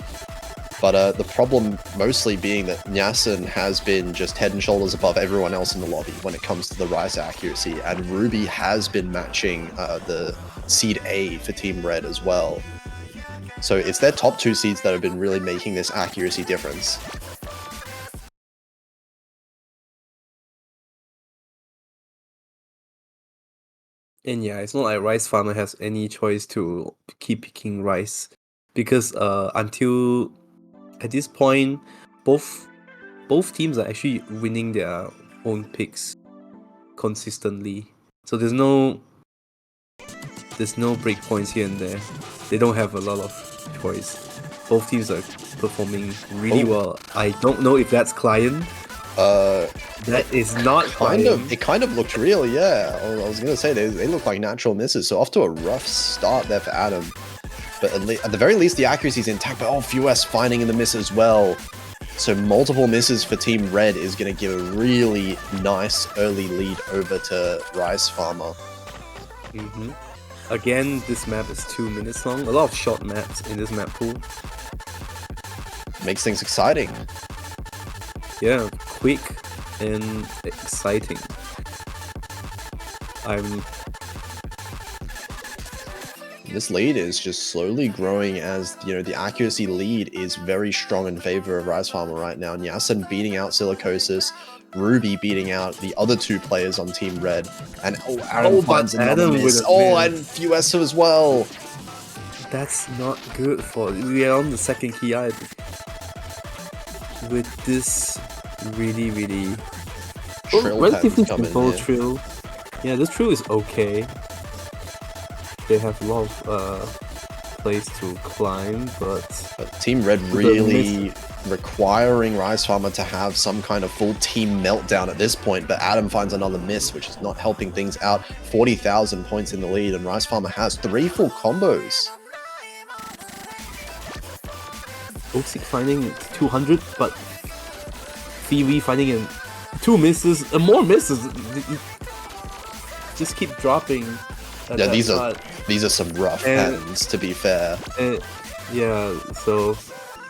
But the problem mostly being that Nyasen has been just head and shoulders above everyone else in the lobby when it comes to the Rice accuracy, and Ruby has been matching the Seed A for Team Red as well. So it's their top two seeds that have been really making this accuracy difference. And yeah, it's not like Rice Farmer has any choice to keep picking Rice, because until at this point, both teams are actually winning their own picks consistently. So there's no breakpoints here and there. They don't have a lot of choice. Both teams are performing really well. I don't know if that's client. That is not client. It kind of looked real, yeah. I was gonna say they look like natural misses. So off to a rough start there for Adam. But at the very least, the accuracy is intact. But FUS finding in the miss as well. So multiple misses for Team Red is going to give a really nice early lead over to Rice Farmer. Again, this map is 2 minutes long. A lot of short maps in this map pool. Makes things exciting. Yeah, quick and exciting. This lead is just slowly growing as, you know, the accuracy lead is very strong in favor of Rice Farmer right now. Nyasen beating out Silicosis, Ruby beating out the other two players on Team Red, and Adam finds another miss. And FUS as well. That's not good for... We are on the second key eye. With this really relatively simple Trill. Yeah, this Trill is okay. They have a lot of place to climb, but Team Red really requiring Rice Farmer to have some kind of full team meltdown at this point, but Adam finds another miss, which is not helping things out. 40,000 points in the lead, and Rice Farmer has 3 full combos. Oxic finding 200, but Phoebe finding in 2 misses, more misses. Just keep dropping. Yeah, these are some rough patterns, to be fair. Yeah, so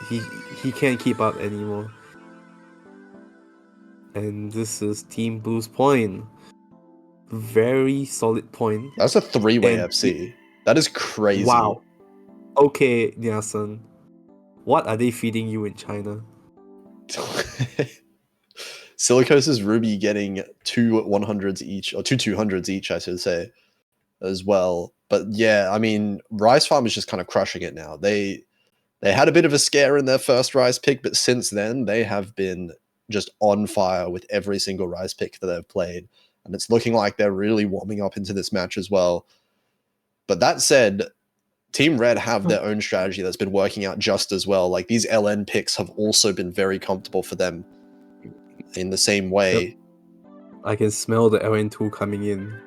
he can't keep up anymore. And this is Team Blue's point. Very solid point. That's a 3-way FC. That is crazy. Wow. Okay, Nyasen. What are they feeding you in China? Silicosis Ruby getting 2 100s each, or 2 200s each, I should say, as well. But yeah, I mean, Rice Farm is just kind of crushing it now. They had a bit of a scare in their first Rice pick, but since then they have been just on fire with every single Rice pick that they've played. And it's looking like they're really warming up into this match as well. But that said, Team Red have their own strategy that's been working out just as well. Like, these LN picks have also been very comfortable for them in the same way. I can smell the LN2 coming in.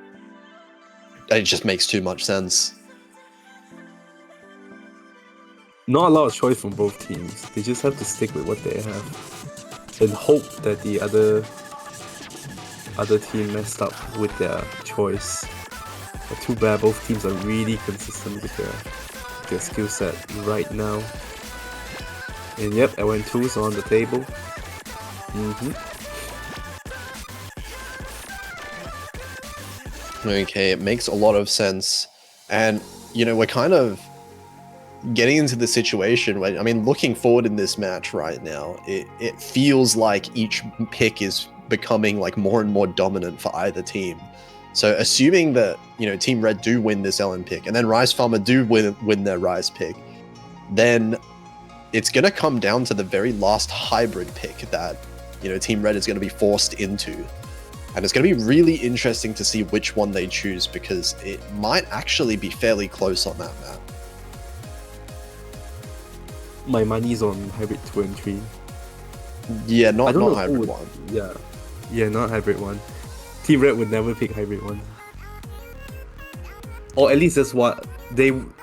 It just makes too much sense. Not a lot of choice from both teams. They just have to stick with what they have and hope that the other team messed up with their choice. But too bad, both teams are really consistent with their skill set right now. And yep, LN2's on the table. Okay, it makes a lot of sense. And, you know, we're kind of getting into the situation where, I mean, looking forward in this match right now, it feels like each pick is becoming like more and more dominant for either team. So assuming that, you know, Team Red do win this LN pick, and then Rice Farmer do win their Rice pick, then it's going to come down to the very last hybrid pick that, you know, Team Red is going to be forced into. And it's going to be really interesting to see which one they choose, because it might actually be fairly close on that map. My money's on hybrid 2 and 3. Yeah, not hybrid 1. Yeah, not hybrid 1. Team Red would never pick hybrid 1. Or at least that's what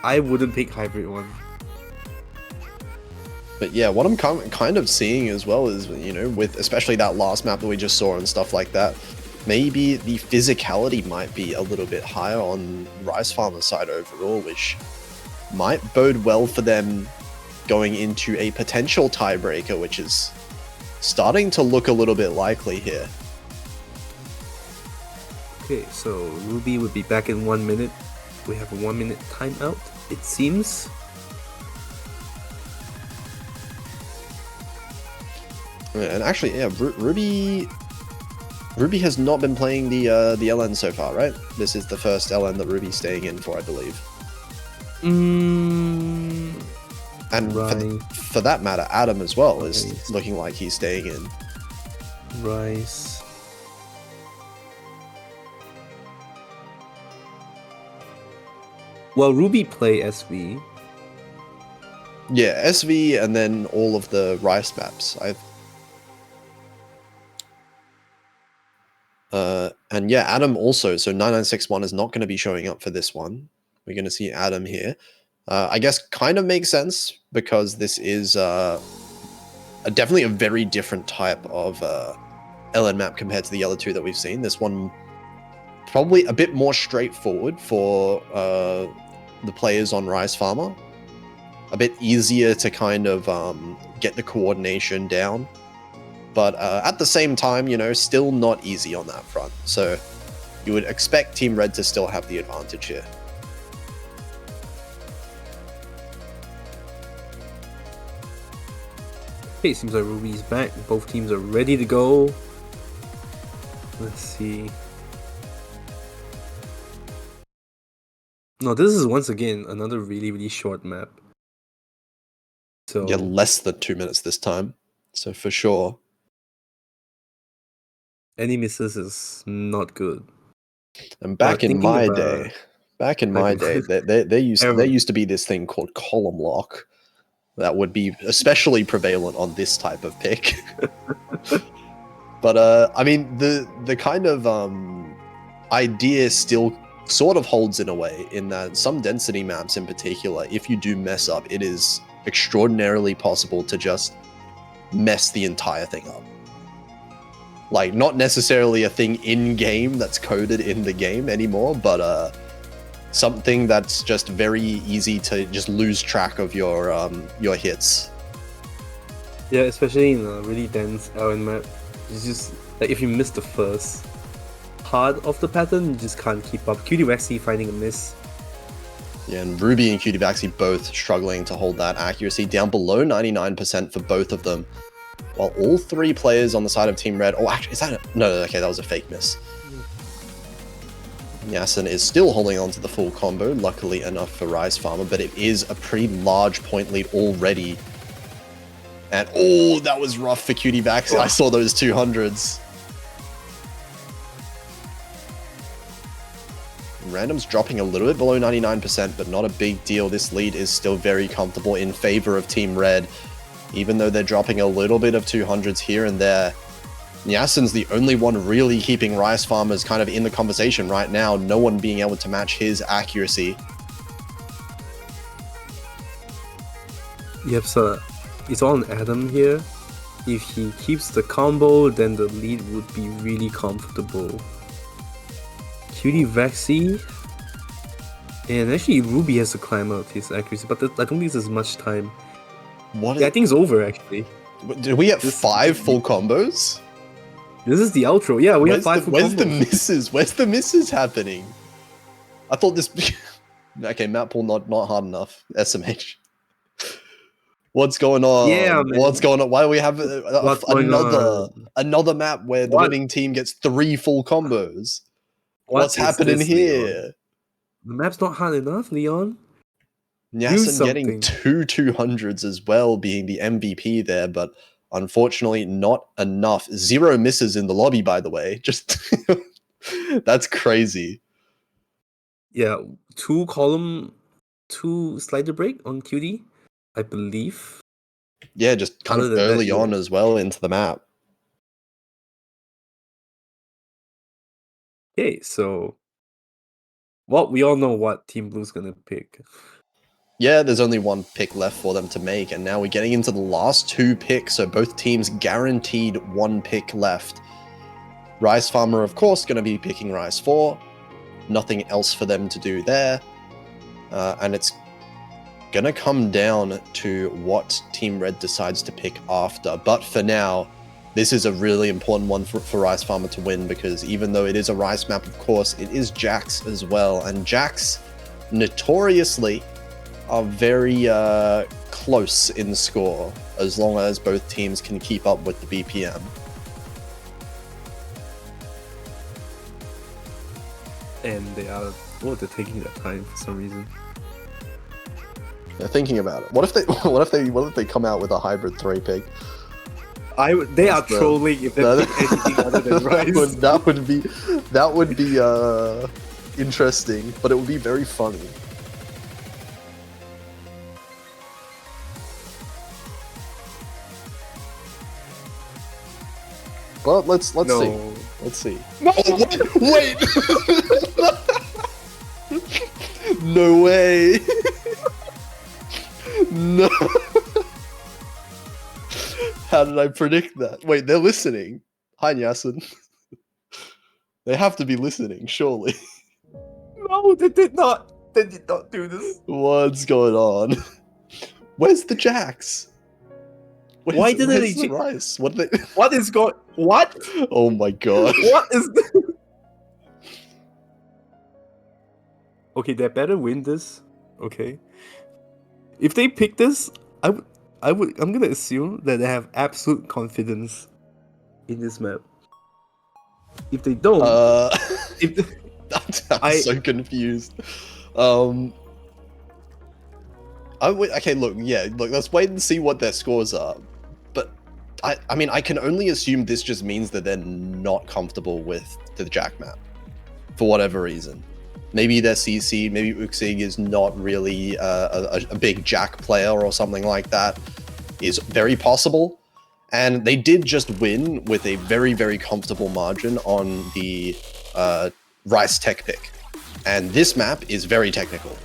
I wouldn't pick hybrid 1. But yeah, what I'm kind of seeing as well is, you know, with especially that last map that we just saw and stuff like that, maybe the physicality might be a little bit higher on Rice Farmer's side overall, which might bode well for them going into a potential tiebreaker, which is starting to look a little bit likely here. Okay, so Ruby would be back in 1 minute. We have a 1 minute timeout, it seems. And actually, yeah, Ruby has not been playing the LN so far, right? This is the first LN that Ruby's staying in for, I believe. And right. for that matter, Adam as well is looking like he's staying in. Rice. Well, Ruby play SV. Yeah, SV and then all of the Rice maps. And yeah, Adam also. So 9961 is not going to be showing up for this one. We're going to see Adam here. I guess kind of makes sense, because this is definitely a very different type of LN map compared to the other two that we've seen. This one probably a bit more straightforward for the players on Rice Farmer. A bit easier to kind of get the coordination down. But at the same time, you know, still not easy on that front. So you would expect Team Red to still have the advantage here. Okay, seems like Ruby's back. Both teams are ready to go. Let's see. No, this is once again another really, really short map. So yeah, less than 2 minutes this time. So for sure. Any misses is not good. And back in my day, there used to be this thing called column lock that would be especially prevalent on this type of pick. But I mean, the kind of idea still sort of holds in a way, in that some density maps in particular, if you do mess up, it is extraordinarily possible to just mess the entire thing up. Like, not necessarily a thing in-game that's coded in the game anymore, but something that's just very easy to just lose track of your hits. Yeah, especially in a really dense LN map. It's just like if you miss the first part of the pattern, you just can't keep up. Cutie Waxy finding a miss. Yeah, and Ruby and Cutie Baxi both struggling to hold that accuracy, down below 99% for both of them. While all three players on the side of Team Red... Oh, actually, is that... No, okay, that was a fake miss. Yasin is still holding on to the full combo, luckily enough for Rice Farmer, but it is a pretty large point lead already. And, oh, that was rough for Cutie Baxi. I saw those 200s. Random's dropping a little bit below 99%, but not a big deal. This lead is still very comfortable in favor of Team Red, even though they're dropping a little bit of 200s here and there. Yasin's the only one really keeping Rice Farmers kind of in the conversation right now. No one being able to match his accuracy. Yep, so it's on Adam here. If he keeps the combo, then the lead would be really comfortable. Cutie Vexy. And actually, Ruby has to climb up his accuracy, but I don't think there's much time. What? Yeah, I think it's over, actually. Did we get 5 full combos? This is the outro. Yeah, we have 5 full Where's combos. the misses? Where's the misses happening? I thought this... Okay, map pool not hard enough. SMH. What's going on? Yeah, man. What's going on? Why do we have another map where the What? winning team gets 3 full combos? What's What is happening this, here? Leon? The map's not hard enough, Leon. Yasin getting 2 200s as well, being the MVP there, but unfortunately not enough. 0 misses in the lobby, by the way. Just that's crazy. Yeah, 2 column, 2 slider break on QD, I believe. Yeah, just kind of early on as well into the map. Okay, so well, we all know what Team Blue's gonna pick. Yeah, there's only 1 pick left for them to make, and now we're getting into the last 2 picks, so both teams guaranteed 1 pick left. Rice Farmer, of course, going to be picking Rice 4. Nothing else for them to do there. And it's going to come down to what Team Red decides to pick after. But for now, this is a really important one for Rice Farmer to win, because even though it is a Rice map, of course, it is Jax as well. And Jax, notoriously, are very close in score, as long as both teams can keep up with the BPM. And they are, they're taking their time for some reason. They're thinking about it. What if they come out with a hybrid 3 pick? They are trolling if they pick anything other than Rice. That would be interesting, but it would be very funny. Well, let's see. Let's see. No, wait. No way. No. How did I predict that? Wait, they're listening. Hi, Yasin. They have to be listening, surely. No, they did not. They did not do this. What's going on? Where's the Jax? Why didn't they the Rice? What is going? What? Oh my god! What is this? Okay, they better win this. Okay. If they pick this, I'm gonna assume that they have absolute confidence in this map. If they don't, I'm so confused. Okay, look, let's wait and see what their scores are. But I mean, I can only assume this just means that they're not comfortable with the Jack map for whatever reason. Maybe they're CC, maybe Uxig is not really a big Jack player or something like that. Is very possible. And they did just win with a very, very comfortable margin on the Rice Tech pick. And this map is very technical.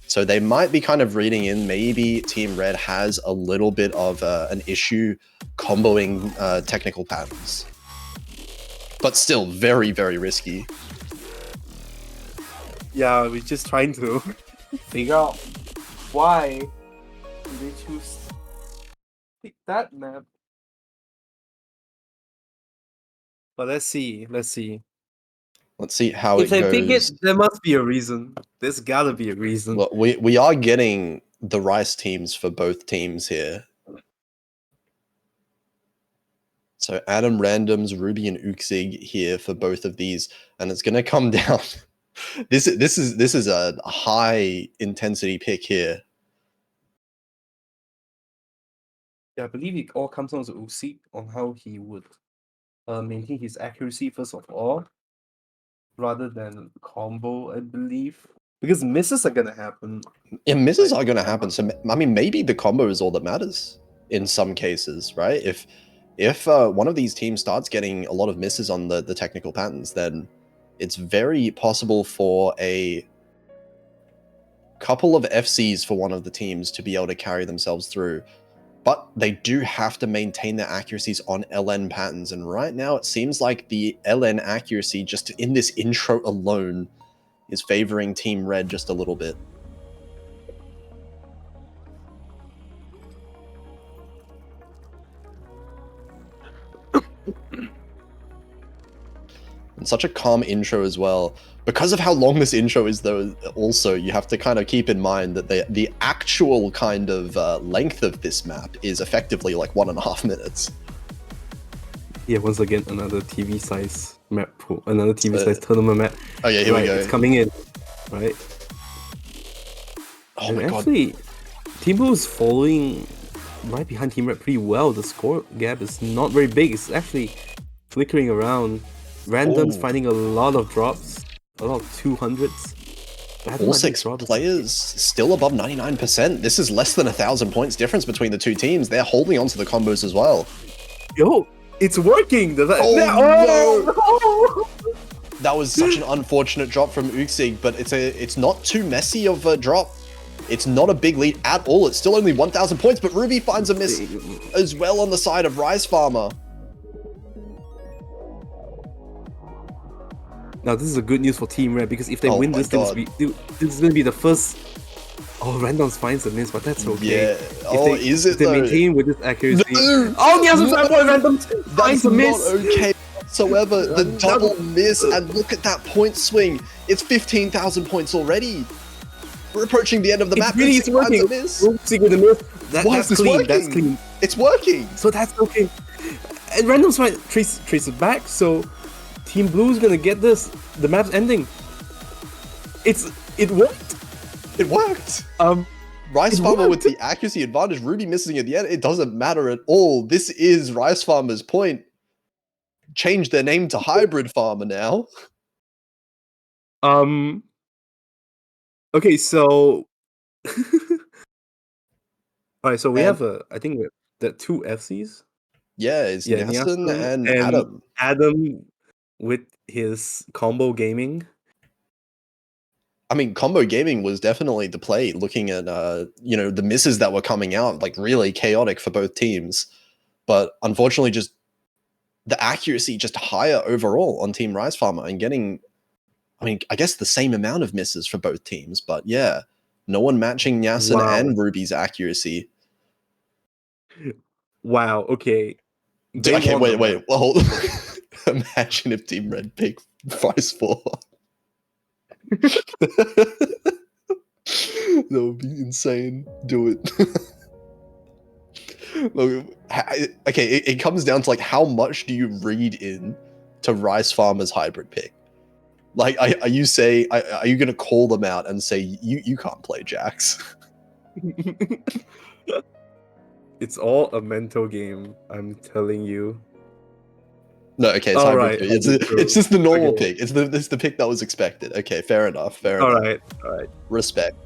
So they might be kind of reading in, maybe Team Red has a little bit of an issue comboing technical patterns. But still very, very risky. Yeah, we're just trying to figure out why they choose to pick that map. But let's see. Let's see how it goes. If they pick it, there must be a reason. There's gotta be a reason. Well, we are getting the Rice teams for both teams here. So Adam Randoms, Ruby, and Uxig here for both of these, and it's going to come down. This is a high intensity pick here. Yeah, I believe it all comes down to Uxig on how he would maintain his accuracy first of all, rather than combo, I believe. Because misses are gonna happen. Yeah, misses are gonna happen. So I mean, maybe the combo is all that matters in some cases, right? if one of these teams starts getting a lot of misses on the technical patterns, then it's very possible for a couple of FCs for one of the teams to be able to carry themselves through. But they do have to maintain their accuracies on LN patterns. And right now it seems like the LN accuracy just in this intro alone is favoring Team Red just a little bit. And such a calm intro as well. Because of how long this intro is, though, also, you have to kind of keep in mind that the actual kind of length of this map is effectively like 1.5 minutes. Yeah, once again, another TV size map pool, another TV size tournament map. Oh yeah, here we go. It's coming in, right? Oh and my actually, god. Team Blue is following right behind Team Red pretty well. The score gap is not very big. It's actually flickering around. Random's finding a lot of drops, a lot of 200s. All 6 players still above 99%. This is less than 1,000 points difference between the two teams. They're holding on to the combos as well. Yo, it's working! No! That was such an unfortunate drop from Uxig, but it's not too messy of a drop. It's not a big lead at all. It's still only 1,000 points, but Ruby finds a miss as well on the side of Rice Farmer. Now this is a good news for Team Red, because if they win this, this is going to be the first... Oh, Randoms finds a miss, but that's okay. Yeah. Is it if they though? maintain with this accuracy... No! Oh, yes, Randoms finds a miss! That's not okay whatsoever. The double miss, and look at that point swing. It's 15,000 points already. We're approaching the end of the map. Really, it's working. With a miss. Why is this working? That's clean. It's working. So that's okay. And Randoms might trace it back, so Team Blue's gonna get this. The map's ending. It worked. It worked. Rice Farmer with the accuracy advantage. Ruby missing at the end. It doesn't matter at all. This is Rice Farmer's point. Change their name to Hybrid Farmer now. Okay, so alright, so we have I think the 2 FCs. Yeah, it's Nyasin and Adam. Adam with his combo gaming. I mean, combo gaming was definitely the play, looking at the misses that were coming out, like really chaotic for both teams. But unfortunately, just the accuracy just higher overall on Team Rice Farmer and getting, I mean, I guess the same amount of misses for both teams. But yeah, no one matching Nyasin and Ruby's accuracy. Wow, okay. Okay, wait. Well, imagine if Team Red picked Rice 4. That would be insane. Do it. Okay, it comes down to like how much do you read in to Rice Farmer's hybrid pick? Like, are you gonna call them out and say you can't play Jax? It's all a mental game, I'm telling you. No, okay, it's hybrid. It's just the normal pick. It's the pick that was expected. Okay, fair enough. All right. Respect.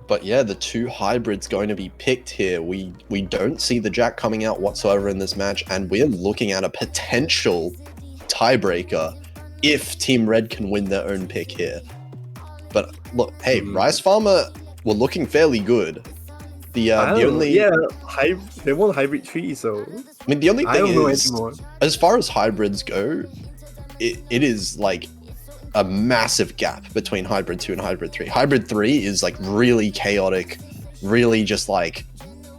But yeah, the 2 hybrids going to be picked here. We don't see the Jack coming out whatsoever in this match, and we're looking at a potential tiebreaker if Team Red can win their own pick here. But look, hey, Rice Farmer were looking fairly good. They won hybrid 3, so I mean, the only thing is, anymore. As far as hybrids go, it is like a massive gap between hybrid 2 and hybrid 3. Hybrid 3 is like really chaotic, really just like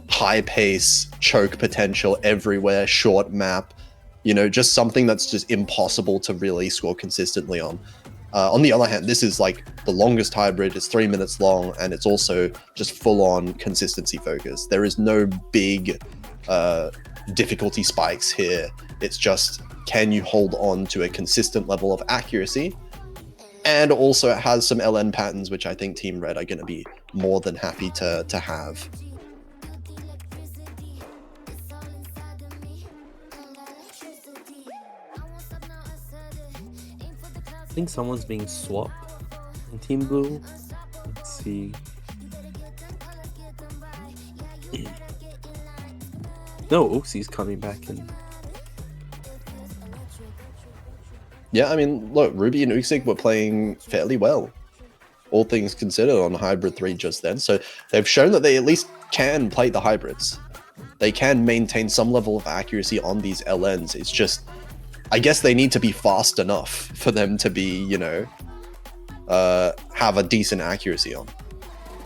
high pace, choke potential everywhere, short map, just something that's just impossible to really score consistently on. On the other hand, this is like the longest hybrid. It's 3 minutes long, and it's also just full-on consistency focus. There is no big difficulty spikes here. It's just, can you hold on to a consistent level of accuracy? And also it has some LN patterns, which I think Team Red are going to be more than happy to have. I think someone's being swapped in Team Blue. Let's see. No, Oxy's coming back in. Yeah, I mean, look, Ruby and Uxig were playing fairly well, all things considered, on Hybrid 3 just then. So they've shown that they at least can play the hybrids. They can maintain some level of accuracy on these LNs. It's just, I guess they need to be fast enough for them to be, you know, have a decent accuracy on.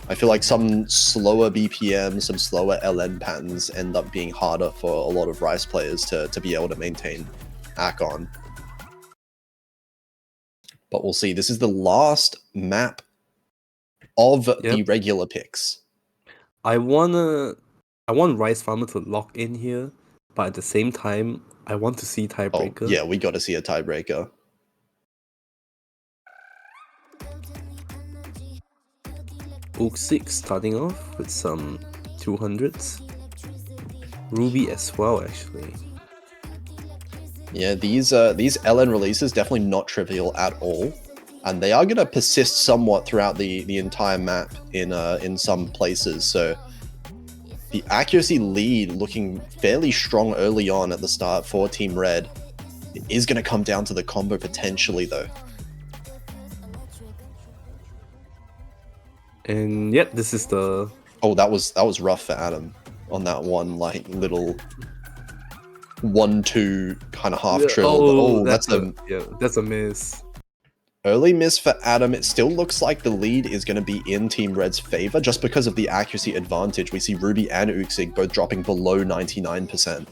I feel like some slower BPM, some slower LN patterns end up being harder for a lot of Rice players to be able to maintain AC on. But we'll see. This is the last map of the regular picks. I want Rice Farmer to lock in here, but at the same time, I want to see tiebreaker. Oh, yeah, we got to see a tiebreaker. Oak6 starting off with some 200s. Ruby as well, actually. Yeah, these LN releases definitely not trivial at all, and they are going to persist somewhat throughout the entire map in some places. So the accuracy lead looking fairly strong early on at the start for Team Red. It is going to come down to the combo potentially, though. And yep, this is the... Oh, that was rough for Adam on that one, like, little 1-2 kind of half trill. That's a miss. Early miss for Adam. It still looks like the lead is going to be in Team Red's favor just because of the accuracy advantage. We see Ruby and Uxig both dropping below 99%.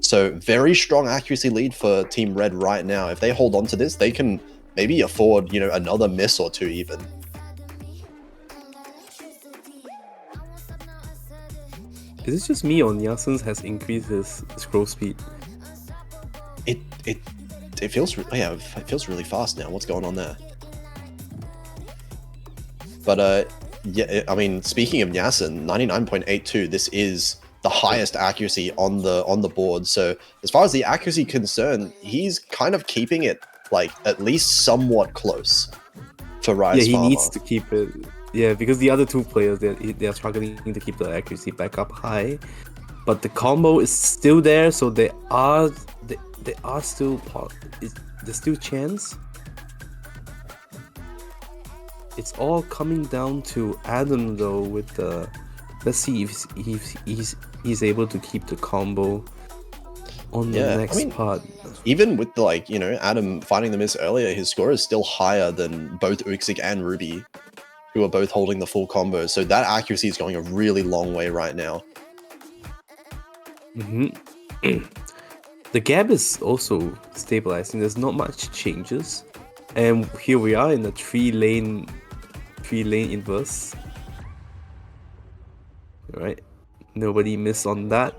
So very strong accuracy lead for Team Red right now. If they hold on to this, they can maybe afford, you know, another miss or two even. Is it just me or Nyasun's has increased his scroll speed? It feels it feels really fast now. What's going on there? But yeah, I mean, speaking of Nyasun, 99.82. This is the highest accuracy on the board. So as far as the accuracy concerned, he's kind of keeping it like at least somewhat close for Rise. Yeah, he needs to keep it. Yeah, because the other two players, they're struggling to keep the accuracy back up high, but the combo is still there, so they are still there's still chance. It's all coming down to Adam though. With the let's see if he's able to keep the combo on the next part. Even with the, like, you know, Adam finding the miss earlier, his score is still higher than both Uxig and Ruby, who are both holding the full combo. So that accuracy is going a really long way right now. The gap is also stabilizing. There's not much changes. And here we are in the three lane inverse. Alright. Nobody missed on that.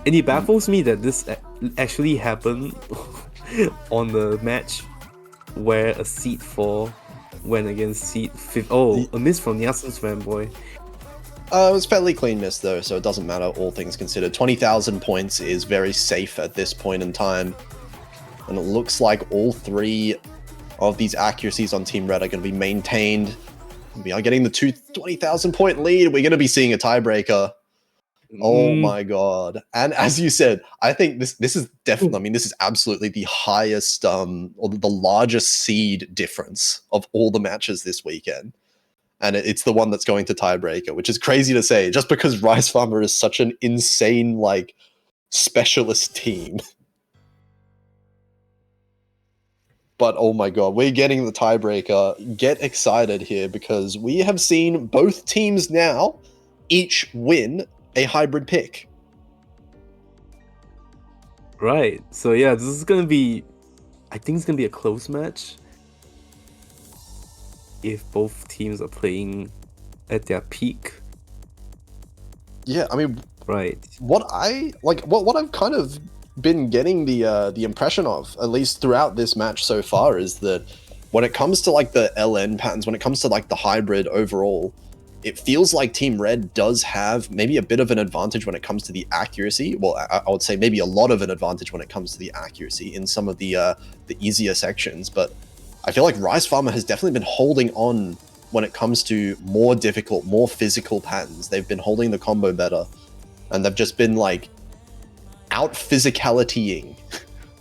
And it baffles me that this actually happened on the match where a seed 4 went against seed 5. Oh, a miss from Nyasun's fanboy. It was fairly clean miss though, so it doesn't matter, all things considered. 20,000 points is very safe at this point in time. And it looks like all three of these accuracies on Team Red are going to be maintained. We are getting the 20,000 point lead. We're going to be seeing a tiebreaker. Oh my god. And as you said, I think this is definitely, I mean, this is absolutely the highest or the largest seed difference of all the matches this weekend. And it's the one that's going to tiebreaker, which is crazy to say, just because Rice Farmer is such an insane, like, specialist team. But oh my god, we're getting the tiebreaker. Get excited here, because we have seen both teams now each win a hybrid pick. Right. So yeah, this is gonna be, I think it's gonna be a close match if both teams are playing at their peak. Yeah, I mean, right. What I've kind of been getting the impression of, at least throughout this match so far, is that when it comes to like the LN patterns, when it comes to like the hybrid overall, it feels like Team Red does have maybe a bit of an advantage when it comes to the accuracy. Well, I would say maybe a lot of an advantage when it comes to the accuracy in some of the easier sections. But I feel like Rice Farmer has definitely been holding on when it comes to more difficult, more physical patterns. They've been holding the combo better, and they've just been like out physicalitying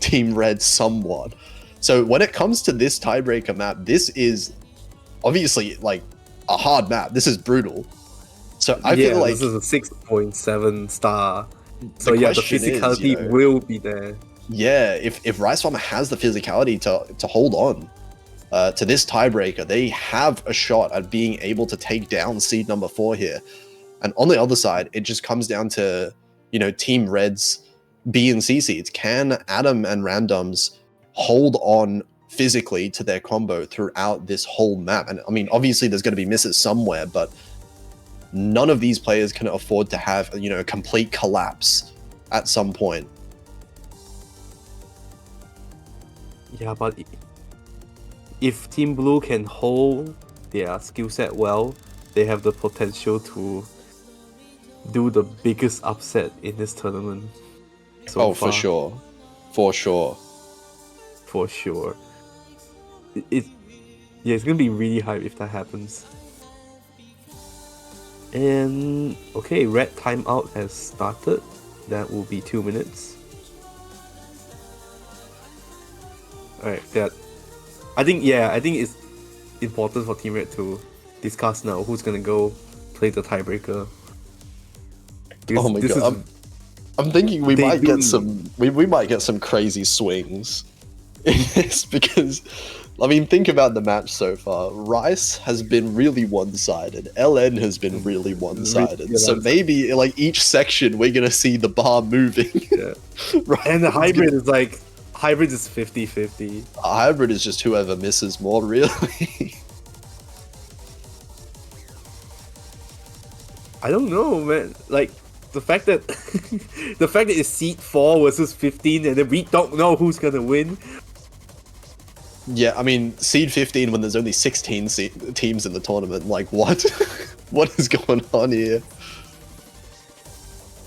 Team Red somewhat. So when it comes to this tiebreaker map, this is obviously like a hard map. This is brutal. So I feel like this is a 6.7 star. So yeah, the physicality will be there. Yeah, if Rice Farmer has the physicality to hold on to this tiebreaker, they have a shot at being able to take down seed number 4 here. And on the other side, it just comes down to, you know, Team Red's B and C seeds. Can Adam and Randoms hold on physically to their combo throughout this whole map? And I mean, obviously there's going to be misses somewhere, but none of these players can afford to have, you know, a complete collapse at some point. Yeah, but if Team Blue can hold their skill set well, they have the potential to do the biggest upset in this tournament. So far. For sure. For sure. For sure. Yeah, it's gonna be really hype if that happens. And okay, red timeout has started. That will be 2 minutes. Alright, I think it's important for Team Red to discuss now who's gonna go play the tiebreaker. Oh my god. I'm thinking we might get some crazy swings in this, because I mean, think about the match so far. Rice has been really one-sided. LN has been really one-sided. So maybe like each section we're gonna see the bar moving. Yeah. Right. And the hybrid is like hybrid is 50-50. Hybrid is just whoever misses more, really. I don't know, man. Like the fact that it's seed 4 versus 15, and then we don't know who's gonna win. Yeah, I mean, seed 15 when there's only 16 teams in the tournament. Like, what? What is going on here?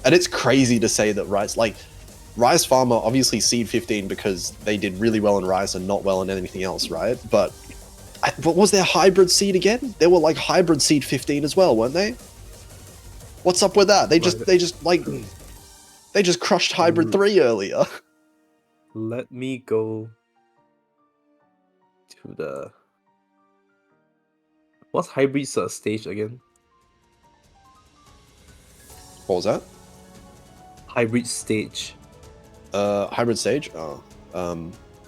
And it's crazy to say that Rice Farmer obviously seed 15 because they did really well in Rice and not well in anything else, right? But what was their hybrid seed again? They were like hybrid seed 15 as well, weren't they? What's up with that? They just crushed hybrid 3 earlier. Let me go to the what's hybrid's stage again? What was that? Hybrid stage. Hybrid stage? Oh,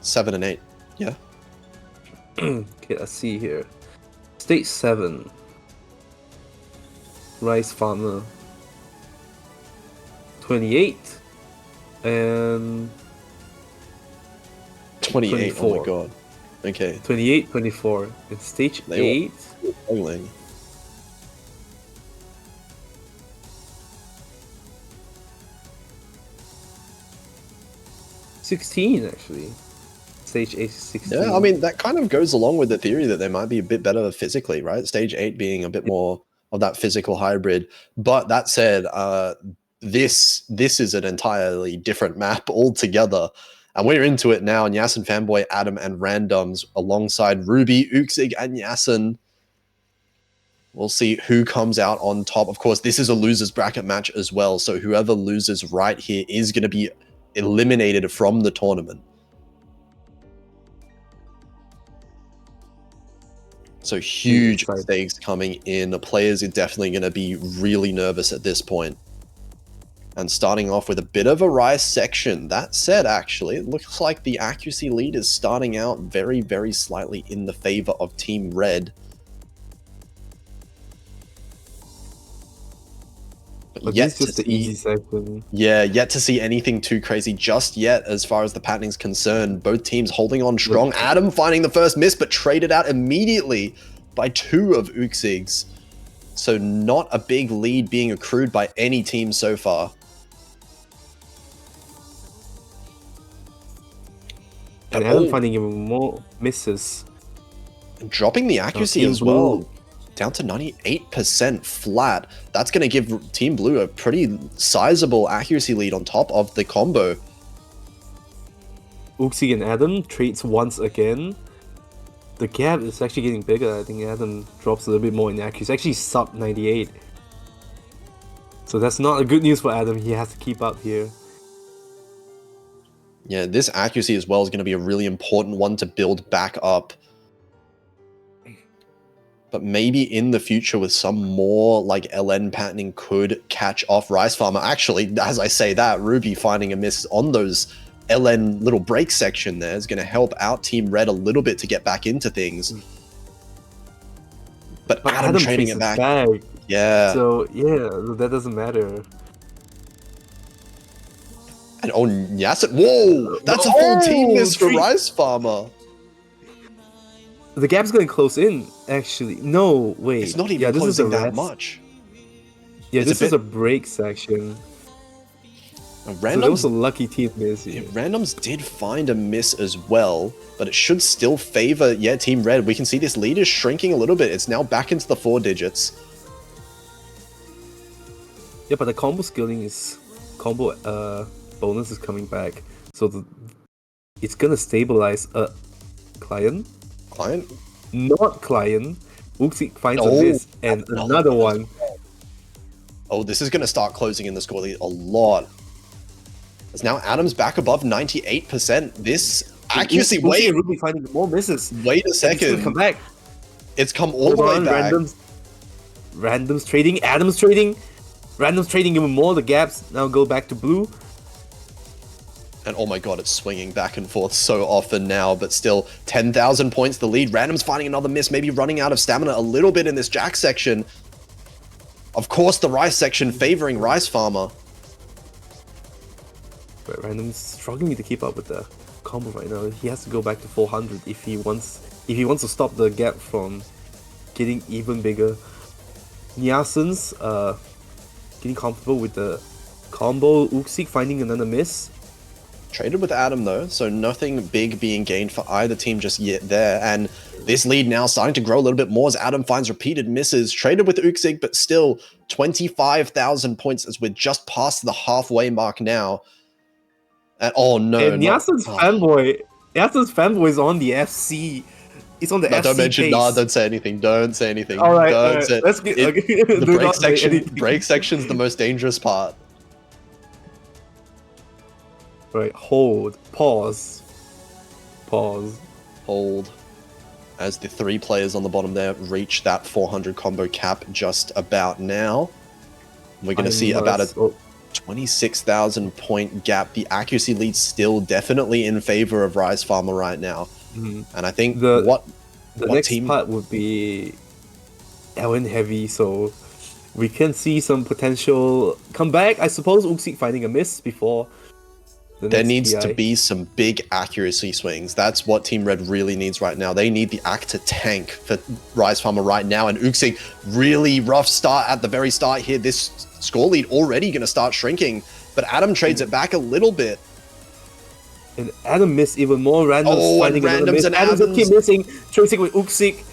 7 and 8. Yeah. Okay, let's see here. Stage 7. Rice Farmer 28 and 28. 24. Oh my god. Okay. 28, 24. In stage 8. 16 actually. Stage 8 is 16. Yeah, I mean, that kind of goes along with the theory that they might be a bit better physically, right? Stage 8 being a bit more of that physical hybrid. But that said, this is an entirely different map altogether. And we're into it now. Yasin Fanboy, Adam, and Randoms alongside Ruby, Uxig, and Yasin. We'll see who comes out on top. Of course, this is a loser's bracket match as well. So whoever loses right here is going to be eliminated from the tournament. So huge stakes coming in. The players are definitely going to be really nervous at this point. And starting off with a bit of a Rice section. That said, actually, it looks like the accuracy lead is starting out very, very slightly in the favor of Team Red. But yet to just the easy section. Yeah, yet to see anything too crazy just yet as far as the patterning's concerned. Both teams holding on strong. Adam finding the first miss, but traded out immediately by 2 of Uxig's. So not a big lead being accrued by any team so far. And Adam finding even more misses. Dropping the accuracy as well. Down to 98% flat. That's going to give Team Blue a pretty sizable accuracy lead on top of the combo. Uxig and Adam trades once again. The gap is actually getting bigger. I think Adam drops a little bit more in accuracy. Actually, sub 98. So that's not a good news for Adam. He has to keep up here. Yeah, this accuracy as well is going to be a really important one to build back up. But maybe in the future with some more like LN patterning could catch off Rice Farmer. Actually, as I say that, Ruby finding a miss on those LN little break section there is going to help out Team Red a little bit to get back into things. But Adam trading it back. Yeah. So, yeah, that doesn't matter. And oh, Yasset. Whoa! That's a full team miss for Rice Farmer. The gap's going close in, actually. No, wait. It's not even closing that much. Yeah, this is a break section. Randoms, so that was a lucky team miss. Yeah, Randoms did find a miss as well, but it should still favor, Team Red. We can see this lead is shrinking a little bit. It's now back into the 4 digits. Yeah, but the combo scaling is... Combo bonus is coming back. So it's gonna stabilize a client. Not client. Uxie finds a miss and another one. Oh, this is going to start closing in the score lead a lot. As now Adam's back above 98%. This accuracy, wait. Ruby finding more misses. Wait a second. It's come back. It's come all the way back. Randoms trading. Adam's trading. Randoms trading even more. The gaps now go back to blue. And oh my god, it's swinging back and forth so often now, but still 10,000 points the lead. Random's finding another miss, maybe running out of stamina a little bit in this Jack section. Of course, the Rice section favoring Rice Farmer. But Random's struggling to keep up with the combo right now. He has to go back to 400 if he wants to stop the gap from getting even bigger. Nyasen's getting comfortable with the combo. Uxie finding another miss. Traded with Adam though, so nothing big being gained for either team just yet there. And this lead now starting to grow a little bit more as Adam finds repeated misses. Traded with Uxig, but still 25,000 points as we're just past the halfway mark now. And oh no. And Nyasen's fanboy. Nyasen's fanboy is on the FC. It's on the FC. Don't mention. Nah, don't say anything. Don't say anything. All right. Let's get the break section. Break section's the most dangerous part. Right, hold, pause, hold, as the 3 players on the bottom there reach that 400 combo cap just about now. We're going to see about a 26,000 point gap. The accuracy lead's still definitely in favor of Rice Farmer right now. And I think the next part would be LN heavy, so we can see some potential comeback. I suppose Uxie finding a miss before. There needs to be some big accuracy swings. That's what Team Red really needs right now. They need the act to tank for Rice Farmer right now. And Uxig, really rough start at the very start here. This score lead already going to start shrinking. But Adam trades it back a little bit. And Adam missed even more. Randoms finding another miss. Adams keep missing. Tracing with Uxig.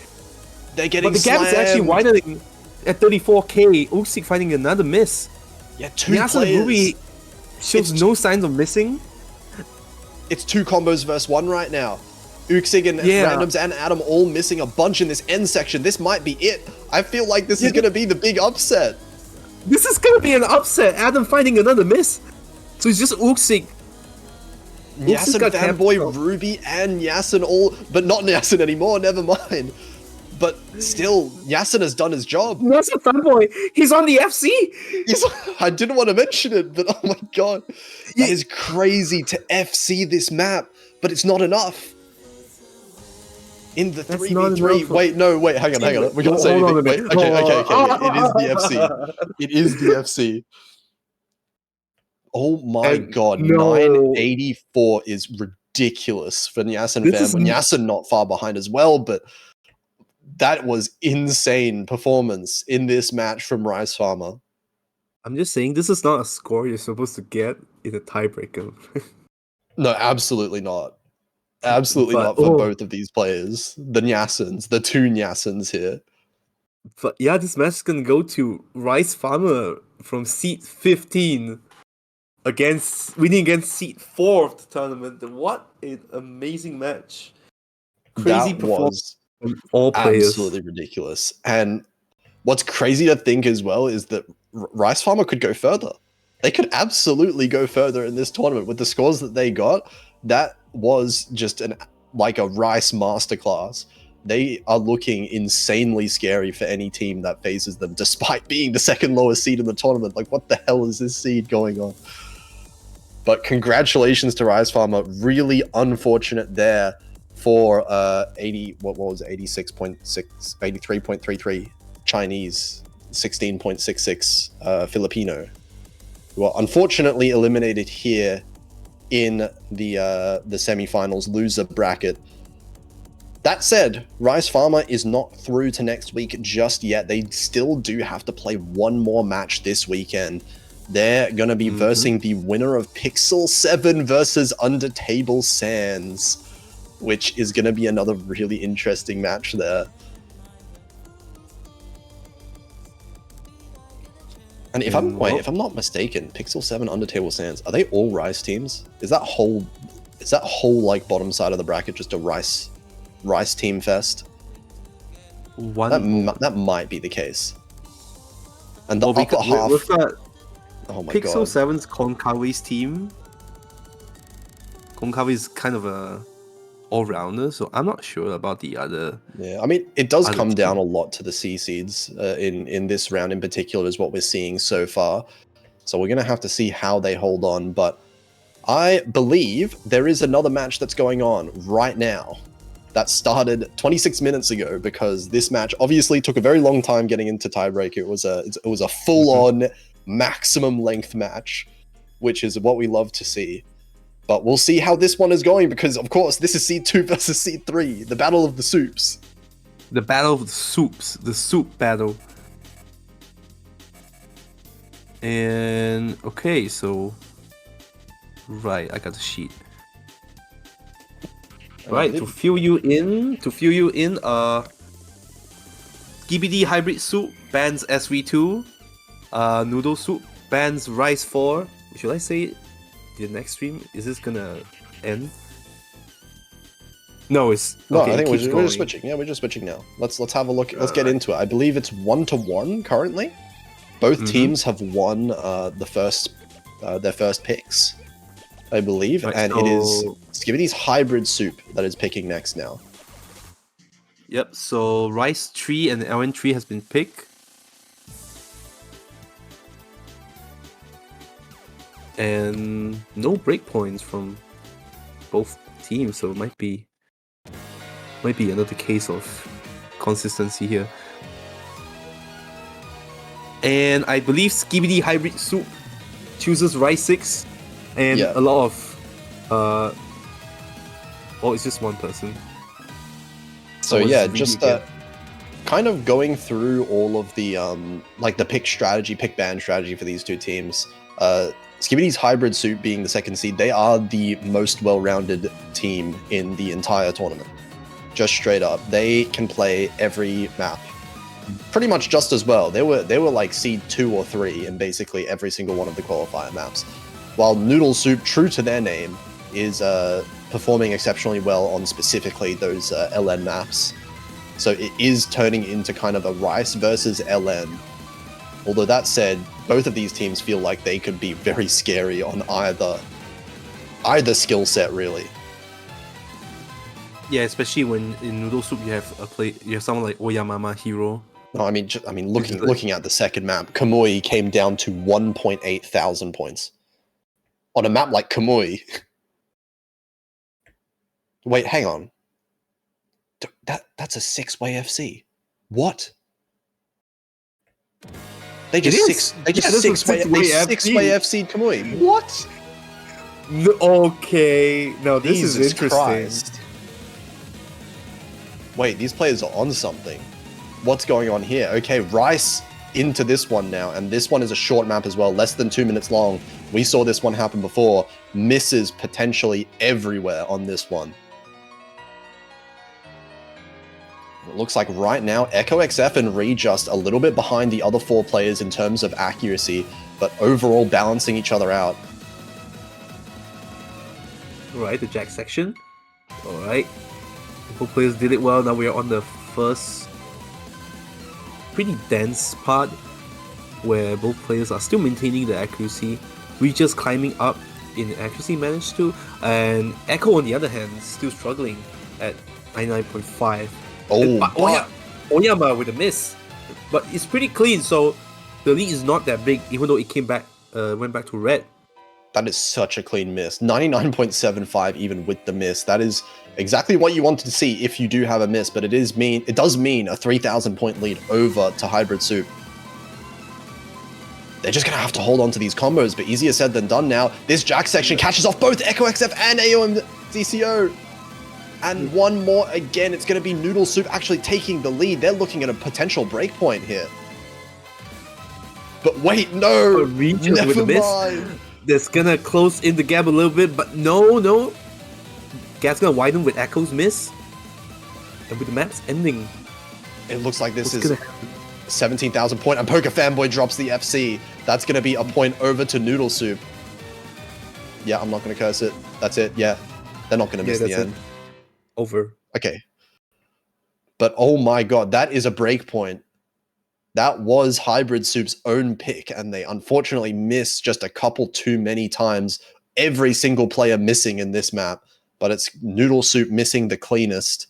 They're getting But the gap is actually widening at 34k. Uxig finding another miss. Yeah, 2 players. Ruby shows no signs of missing. It's 2 combos versus 1 right now. Uxig and Randoms and Adam all missing a bunch in this end section. This might be it. I feel like this is going to be the big upset. This is going to be an upset. Adam finding another miss. So it's just Uxig. Yasin fanboy, Ruby, and Yasin all, but not Yasin anymore, never mind. But still, Yasin has done his job. Yasin fanboy, he's on the FC. I didn't want to mention it, but oh my god. That is crazy to FC this map, but it's not enough. In the 3v3, wait, hang on. We can't say anything. Wait, okay. It is the FC. It is the FC. Oh my god, 984 is ridiculous for Nyasin fam. Nyasin not far behind as well, but that was insane performance in this match from Rice Farmer. I'm just saying, this is not a score you're supposed to get in a tiebreaker. No, absolutely not. Absolutely not for both of these players. The Nyasins, the 2 Nyasins here. But yeah, this match is going to go to Rice Farmer from seed 15. Winning against seed 4 of the tournament. What an amazing match. Crazy That performance was from all players. absolutely ridiculous. And what's crazy to think as well is that Rice Farmer could go further. They could absolutely go further in this tournament with the scores that they got. That was just a Rice masterclass. They are looking insanely scary for any team that faces them, despite being the second lowest seed in the tournament. Like, what the hell is this seed going on? But congratulations to Rice Farmer. Really unfortunate there for 83.33 Chinese, 16.66 Filipino, who are unfortunately eliminated here in the semifinals loser bracket. That said, Rice Farmer is not through to next week just yet. They still do have to play one more match this weekend. They're going to be versing the winner of Pixel 7 versus Undertable Sands, which is going to be another really interesting match there. And if I'm not mistaken, Pixel 7, Undertable Sands, are they all Rice teams? Is that whole like bottom side of the bracket just a Rice team fest? That might be the case. And the upper half. We've got oh my Pixel god. 7's Konkawi's team. Konkawi is kind of a all-rounder, so I'm not sure about the other. Yeah, I mean, it does come down a lot to the C seeds in this round in particular, is what we're seeing so far. So we're gonna have to see how they hold on. But I believe there is another match that's going on right now that started 26 minutes ago, because this match obviously took a very long time getting into tiebreak. It was a full-on maximum length match, which is what we love to see. But we'll see how this one is going, because of course this is Seed 2 versus Seed 3, the battle of the soups. The battle of the soups, the soup battle. And okay, so right, I got the sheet. Right, to fill you in, skibidi hybrid soup bans SV2, Noodle Soup bans Rice 4. Should I say the next stream? Is this gonna end? No, it's no. Okay, I think we're just switching. Yeah, we're just switching now. Let's have a look. Let's get into it. I believe it's 1-1 currently. Both teams have won their first picks, I believe, right, and it is Skibidi's hybrid soup that is picking next now. Yep. So Rice 3 and LN3 has been picked. And no breakpoints from both teams, so it might be another case of consistency here. And I believe Skibidi Hybrid Soup chooses Rice 6, and a lot of it's just one person. So yeah, just kind of going through all of the the pick ban strategy for these two teams. Skibidi's hybrid soup being the second seed, they are the most well-rounded team in the entire tournament. Just straight up, they can play every map pretty much just as well. They were like seed 2 or 3 in basically every single one of the qualifier maps. While Noodle Soup, true to their name, is performing exceptionally well on specifically those LN maps. So it is turning into kind of a Rice versus LN. Although that said, both of these teams feel like they could be very scary on either skill set, really. Yeah, especially when in Noodle Soup you have someone like Oyamama Hero. No, I mean looking at the second map, Kamui came down to 1.8 thousand points on a map like Kamui. Wait, hang on. That's a 6-way FC. What? They just six-way FC Kamui. What? Okay, now this Jesus is interesting. Christ. Wait, these players are on something. What's going on here? Okay, Rice into this one now, and this one is a short map as well, less than 2 minutes long. We saw this one happen before. Misses potentially everywhere on this one. It looks like right now, Echo XF and Ree just a little bit behind the other 4 players in terms of accuracy, but overall balancing each other out. Alright, the Jack section. Alright. Both players did it well. Now we are on the first pretty dense part where both players are still maintaining the accuracy. We just climbing up in accuracy managed to, and Echo on the other hand still struggling at 99.5. Oyama with a miss, but it's pretty clean. So the lead is not that big, even though it came back, went back to red. That is such a clean miss. 99.75 even with the miss. That is exactly what you wanted to see if you do have a miss, but it does mean a 3,000 point lead over to Hybrid Soup. They're just going to have to hold on to these combos, but easier said than done now. This Jack section catches off both Echo XF and AOM DCO. And one more again, it's going to be Noodle Soup actually taking the lead. They're looking at a potential breakpoint here. But wait, no! Never mind. That's gonna close in the gap a little bit, but no. Gap's gonna widen with Echo's miss. And with the maps ending. It looks like this is 17,000 point, and Poker Fanboy drops the FC. That's gonna be a point over to Noodle Soup. Yeah, I'm not gonna curse it. That's it, yeah. They're not gonna miss the end. Over. Okay. But oh my god, that is a break point. That was Hybrid Soup's own pick, and they unfortunately missed just a couple too many times. Every single player missing in this map, but it's Noodle Soup missing the cleanest.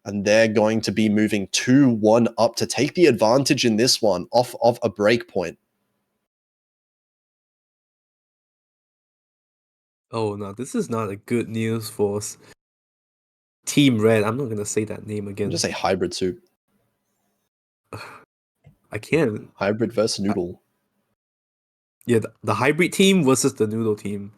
And they're going to be moving 2-1 up to take the advantage in this one off of a break point. Oh no, this is not a good news for Team Red. I'm not going to say that name again. Just say Hybrid Soup. I can't. Hybrid versus Noodle. Yeah, the hybrid team versus the Noodle team.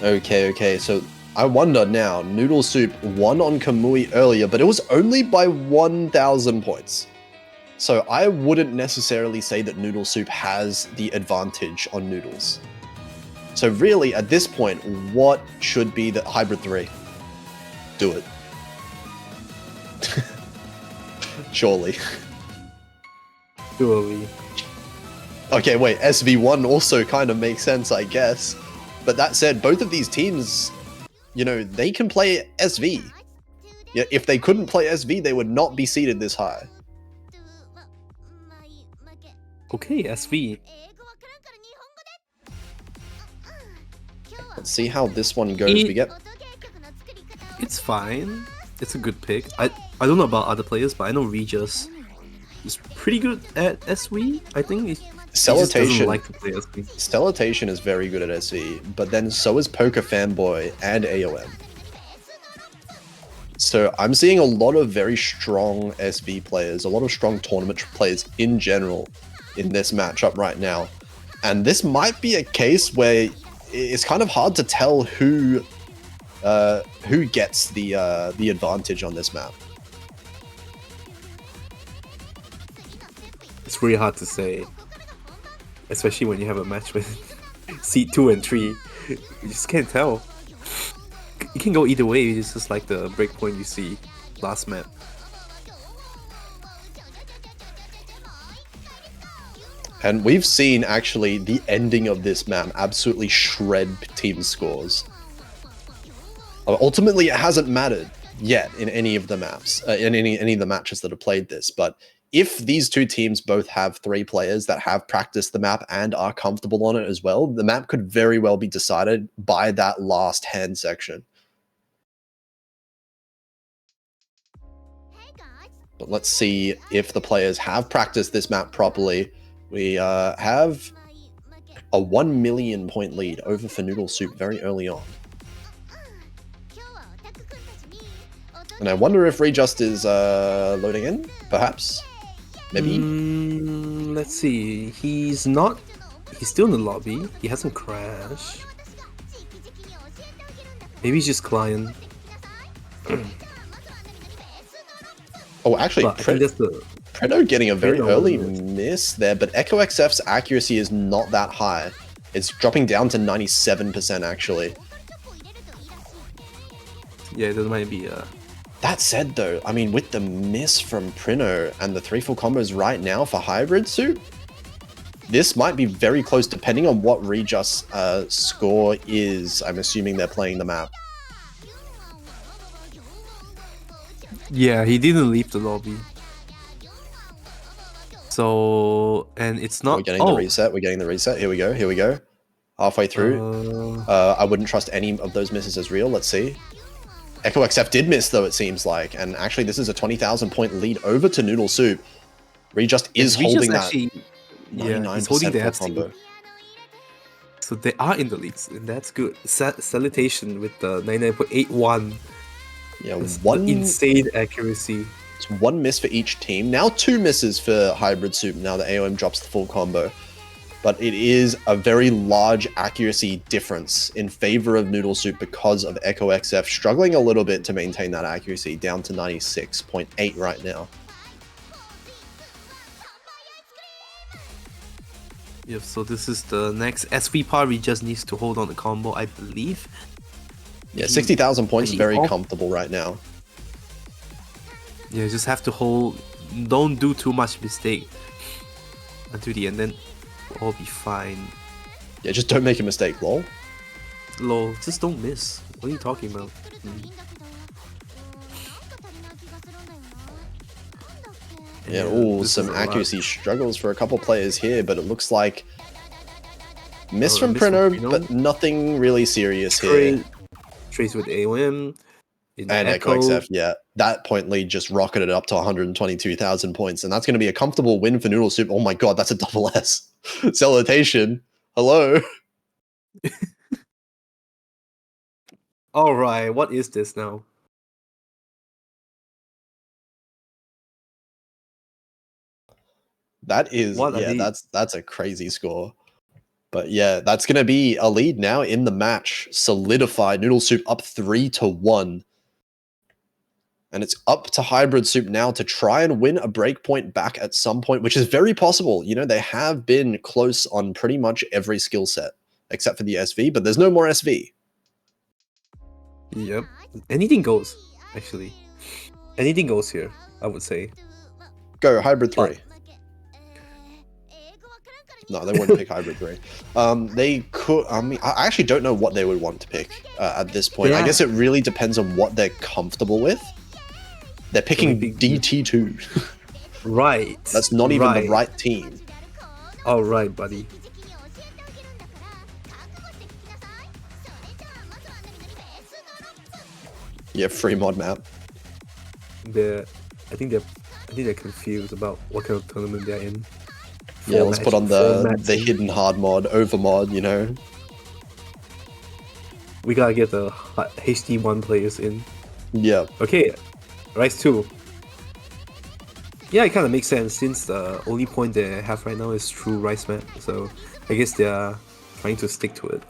Okay, so I wonder now, Noodle Soup won on Kamui earlier, but it was only by 1,000 points. So I wouldn't necessarily say that Noodle Soup has the advantage on Noodles. So really, at this point, what should be the Hybrid 3? Do it. Surely. Okay, wait, SV1 also kind of makes sense, I guess. But that said, both of these teams, you know, they can play SV. Yeah, if they couldn't play SV, they would not be seated this high. Okay, SV. Let's see how this one goes. It's fine. It's a good pick. I don't know about other players, but I know Regis is pretty good at SV. I think Stellation like to play SV. Stellation is very good at SV, but then so is Poker Fanboy and AOM. So I'm seeing a lot of very strong SV players, a lot of strong tournament players in general in this matchup right now. And this might be a case where it's kind of hard to tell who gets the advantage on this map. It's really hard to say, especially when you have a match with seed 2 and 3. You just can't tell. You can go either way. It's just like the breakpoint you see last map. And we've seen actually the ending of this map absolutely shred team scores. Ultimately, it hasn't mattered yet in any of the maps, in any of the matches that have played this. But if these two teams both have 3 players that have practiced the map and are comfortable on it as well, the map could very well be decided by that last hand section. But let's see if the players have practiced this map properly. We have a 1 million point lead over for Noodle Soup very early on. And I wonder if Rejust is loading in, perhaps? Maybe? Let's see. He's not. He's still in the lobby. He hasn't crashed. Maybe he's just client. Oh, actually, Predo getting a very early miss there, but Echo XF's accuracy is not that high. It's dropping down to 97% actually. Yeah, there might be That said, though, I mean, with the miss from Prino and the 3 full combos right now for Hybrid Soup, this might be very close depending on what Readjust's score is. I'm assuming they're playing the map. Yeah, he didn't leave the lobby. So, and it's not... We're getting the reset. We're getting the reset. Here we go. Here we go. Halfway through. I wouldn't trust any of those misses as real. Let's see. Echo XF did miss, though, it seems like. And actually, this is a 20,000 point lead over to Noodle Soup. Readjust is holding that 99% full combo. So they are in the leads, and that's good. Salutation with the 99.81. Yeah, one insane accuracy. It's 1 miss for each team. Now 2 misses for Hybrid Soup now that AOM drops the full combo. But it is a very large accuracy difference in favor of Noodle Soup because of Echo XF struggling a little bit to maintain that accuracy, down to 96.8 right now. Yep, so this is the next SV par. He just needs to hold on the combo, I believe. Yeah, 60,000 points is very comfortable right now. Yeah, just have to hold. Don't do too much mistake until the end, then we'll all be fine. Yeah, just don't make a mistake, lol. Lol, just don't miss. What are you talking about? Yeah, ooh, some accuracy struggles for a couple players here, but it looks like miss from Prino, but nothing really serious here. Trace with AOM. And Echo XF, yeah. That point lead just rocketed up to 122,000 points, and that's going to be a comfortable win for Noodle Soup. Oh my god, that's a double S. Salutation. Hello. Alright, what is this now? That is, that's a crazy score. But yeah, that's going to be a lead now in the match. Solidified. Noodle Soup up 3-1. And it's up to Hybrid Soup now to try and win a breakpoint back at some point, which is very possible. You know, they have been close on pretty much every skill set, except for the SV, but there's no more SV. Yep. Anything goes, actually. Anything goes here, I would say. Go, Hybrid 3. No, they wouldn't pick Hybrid 3. They could... I mean, I actually don't know what they would want to pick at this point. I guess it really depends on what they're comfortable with. They're picking DT2. Right. That's not even the right team. All right, buddy. Yeah, free mod map. I think they're confused about what kind of tournament they're in. Yeah, let's put on the hidden hard mod, over mod, you know. We gotta get the HD1 players in. Yeah. Okay, Rise 2. Yeah, it kind of makes sense since the only point they have right now is through Rise map. So I guess they're trying to stick to it.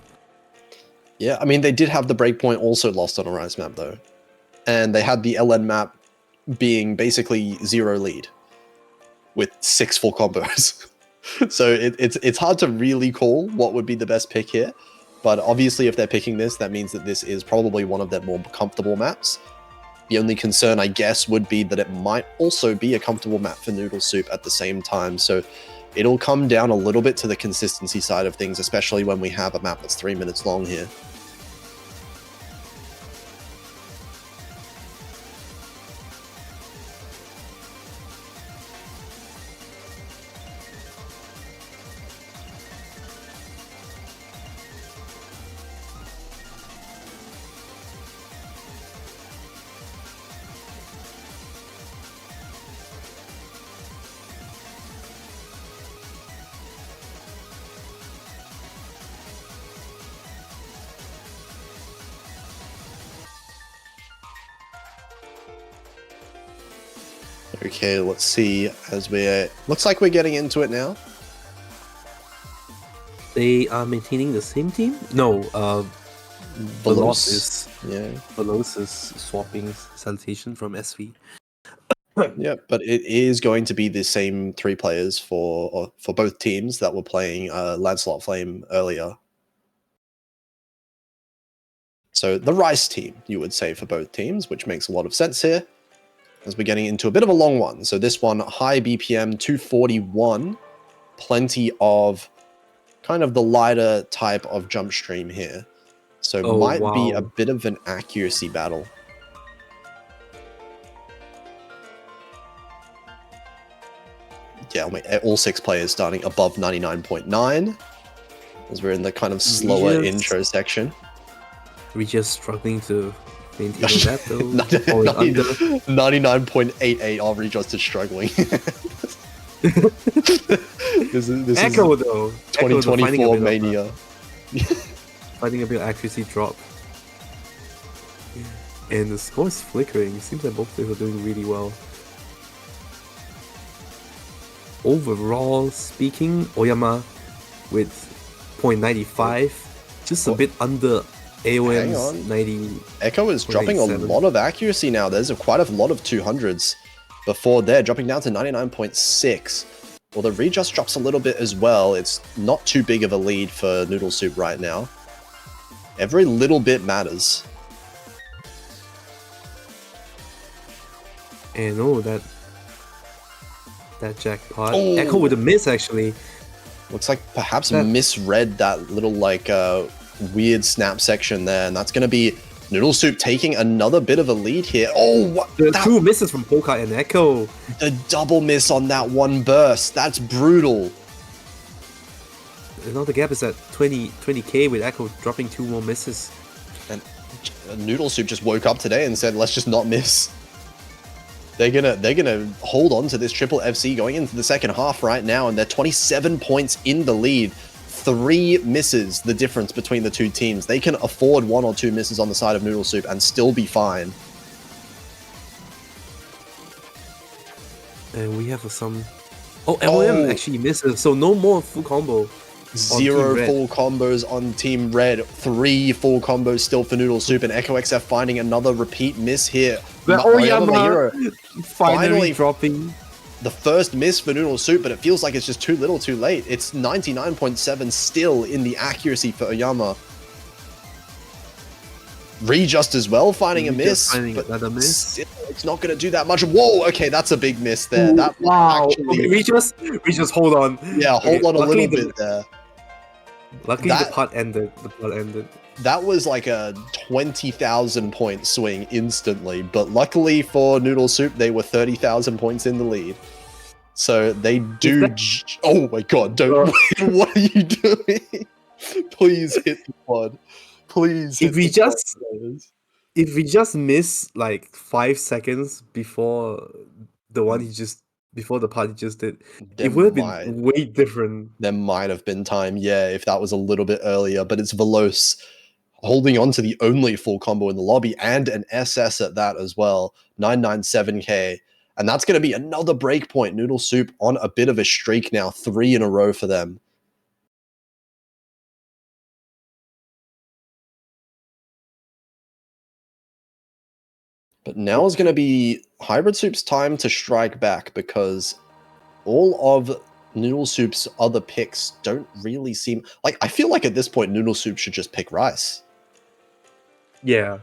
Yeah, I mean, they did have the breakpoint also lost on a Rise map though. And they had the LN map being basically 0 lead with 6 full combos. So it's hard to really call what would be the best pick here. But obviously if they're picking this, that means that this is probably one of their more comfortable maps. The only concern, I guess, would be that it might also be a comfortable map for Noodle Soup at the same time. So it'll come down a little bit to the consistency side of things, especially when we have a map that's 3 minutes long here. Okay, let's see as looks like we're getting into it now. They are maintaining the same team? No, Veloz is swapping Salutation from SV. Yeah, but it is going to be the same 3 players for both teams that were playing Lancelot Flame earlier. So the rice team, you would say, for both teams, which makes a lot of sense here, as we're getting into a bit of a long one. So this one, high BPM, 241, plenty of kind of the lighter type of jump stream here. So might be a bit of an accuracy battle. Yeah, all 6 players starting above 99.9, as we're in the kind of slower intro section. We're just struggling to maintain that though. 99.88, Aubrey just is struggling. this Echo though. 2024 mania. Finding a bit of accuracy drop. And the score is flickering. It seems like both players are doing really well. Overall speaking, Oyama with 0.95, just a bit under AOM's 90. Echo is dropping a lot of accuracy now. There's quite a lot of 200s before there, dropping down to 99.6. Well, the readjust drops a little bit as well. It's not too big of a lead for Noodle Soup right now. Every little bit matters. And that jackpot. Oh. Echo with a miss, actually. Looks like perhaps misread that little, like, weird snap section there. And that's going to be Noodle Soup taking another bit of a lead here. Oh, what? The 2 misses from Polka and Echo. The double miss on that one burst. That's brutal. And now the gap is at 20k with Echo dropping 2 more misses. And Noodle Soup just woke up today and said, let's just not miss. They're gonna hold on to this triple FC going into the second half right now, and they're 27 points in the lead. 3 misses, the difference between the two teams. They can afford 1 or 2 misses on the side of Noodle Soup and still be fine. And we have some... Oh, LM actually misses, so no more full combo. 0 full combos on Team Red. 3 full combos still for Noodle Soup, and Echo XF finding another repeat miss here. Oyama finally dropping the first miss for Noodle Soup, but it feels like it's just too little too late. It's 99.7 still in the accuracy for Oyama. Readjust as well, finding a miss, but still, it's not going to do that much. Whoa, okay, that's a big miss there. That actually... Okay, Readjust, hold on. Yeah, hold on a little bit there. Luckily, the pot ended. That was like a 20,000 point swing instantly, but luckily for Noodle Soup, they were 30,000 points in the lead. So they do... Oh my god, don't... What are you doing? Please hit the pod. Please. If we just miss like 5 seconds before the one before the part he just did, it would have been way different. There might have been time, yeah, if that was a little bit earlier, but it's Veloce holding on to the only full combo in the lobby and an SS at that as well. 997k. And that's going to be another break point. Noodle Soup on a bit of a streak now, 3 in a row for them. But now is going to be Hybrid Soup's time to strike back, because all of Noodle Soup's other picks don't really seem... Like, I feel like at this point, Noodle Soup should just pick Rice. Yeah.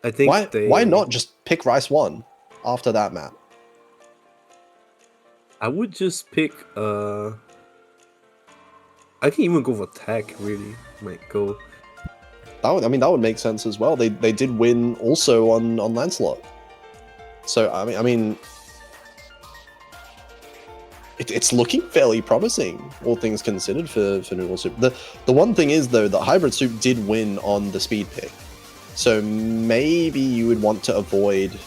I think why not just pick Rice 1 after that map? I would just pick... I can even go for Tech, really. Might go... That would make sense as well. They did win also on Lancelot. So I mean it's looking fairly promising, all things considered, for Noodle Soup. The one thing is though that Hybrid Soup did win on the speed pick. So maybe you would want to avoid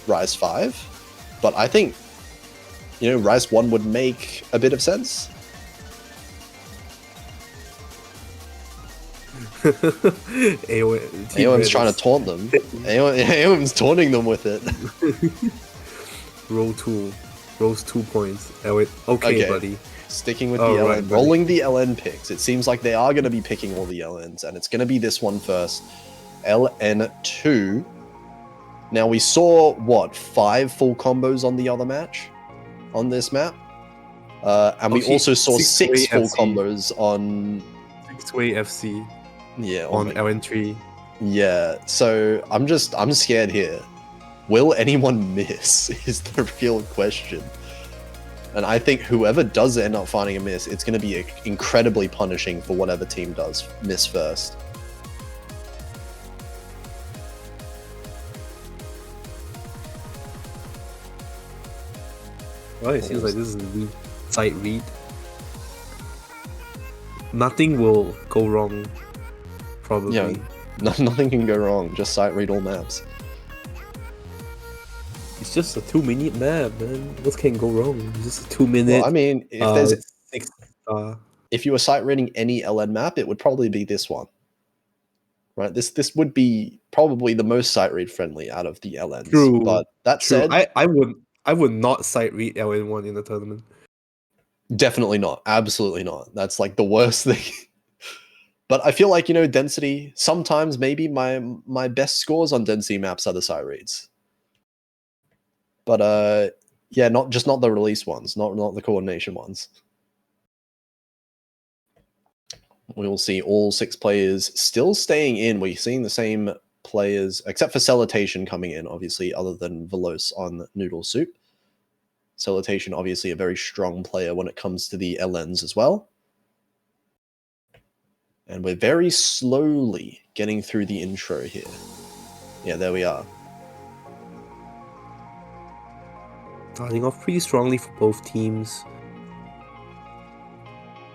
Rise 5. But I think, you know, Rise 1 would make a bit of sense. AOM's trying to taunt them. AOM's taunting them with it. Rolls 2 points. Okay, buddy. Sticking with the LN. Rolling the LN picks. It seems like they are going to be picking all the LNs, and it's going to be this one first. LN2. Now we saw, what, 5 full combos on the other match? On this map? And we also saw 6 full combos on... 6-way FC. Yeah, on LN3. Yeah, so I'm scared here. Will anyone miss is the real question. And I think whoever does end up finding a miss, it's going to be incredibly punishing for whatever team does miss first. Well, it seems like this is a side read. Nothing will go wrong, probably. Yeah, nothing can go wrong. Just sight read all maps. It's just a 2-minute map, man. What can go wrong? It's just a 2-minute. Well, I mean, if there's 6 if you were sight reading any LN map, it would probably be this one. Right? This would be probably the most sight read friendly out of the LNs. True. But that True. said, I would not sight read LN1 in the tournament. definitely not. Absolutely not. That's like the worst thing. But I feel like, you know, density, sometimes maybe my best scores on density maps are the sight reads. But yeah, not the release ones, not the coordination ones. We will see all 6 players still staying in. We're seeing the same players, except for Celotation coming in, obviously, other than Veloce on Noodle Soup. Celotation, obviously, a very strong player when it comes to the LNs as well. And we're very slowly getting through the intro here. Yeah, there we are. Starting off pretty strongly for both teams.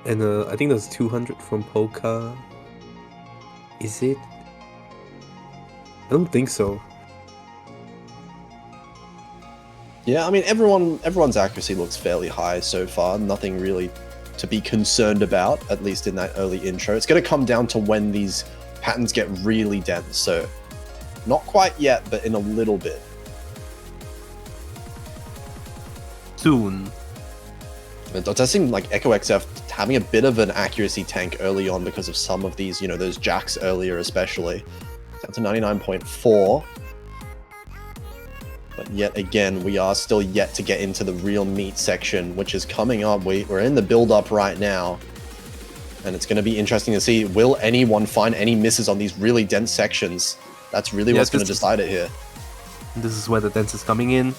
And I think there's 200 from Polka. Is it? I don't think so. Yeah, I mean, everyone's accuracy looks fairly high so far. Nothing really to be concerned about, at least in that early intro. It's going to come down to when these patterns get really dense. So not quite yet, but in a little bit. Soon. It does seem like Echo XF having a bit of an accuracy tank early on because of some of these, you know, those jacks earlier especially. Down to 99.4. But yet again, we are still yet to get into the real meat section, which is coming up. We're in the build-up right now. And it's going to be interesting to see, will anyone find any misses on these really dense sections? That's really what's going to decide it here. This is where the dance is coming in.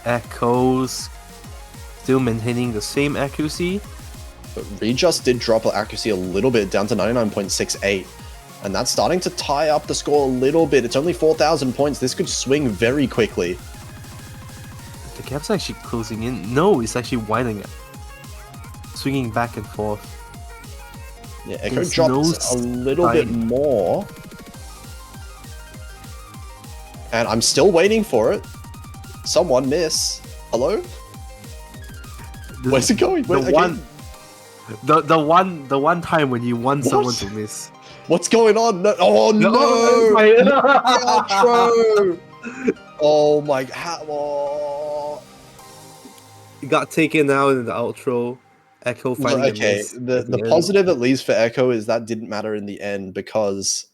Echoes still maintaining the same accuracy. But Rejust did drop accuracy a little bit, down to 99.68. And that's starting to tie up the score a little bit. It's only 4,000 points. This could swing very quickly. The gap's actually closing in. No, it's actually widening it. Swinging back and forth. Yeah, Echo drops a little bit more. And I'm still waiting for it. Someone miss. Hello? Where's it going? The one time when you want someone to miss. What's going on? No, oh no! Outro! Oh my god! Oh. It got taken out in the outro. Echo finally. Okay, the positive at least for Echo is that didn't matter in the end because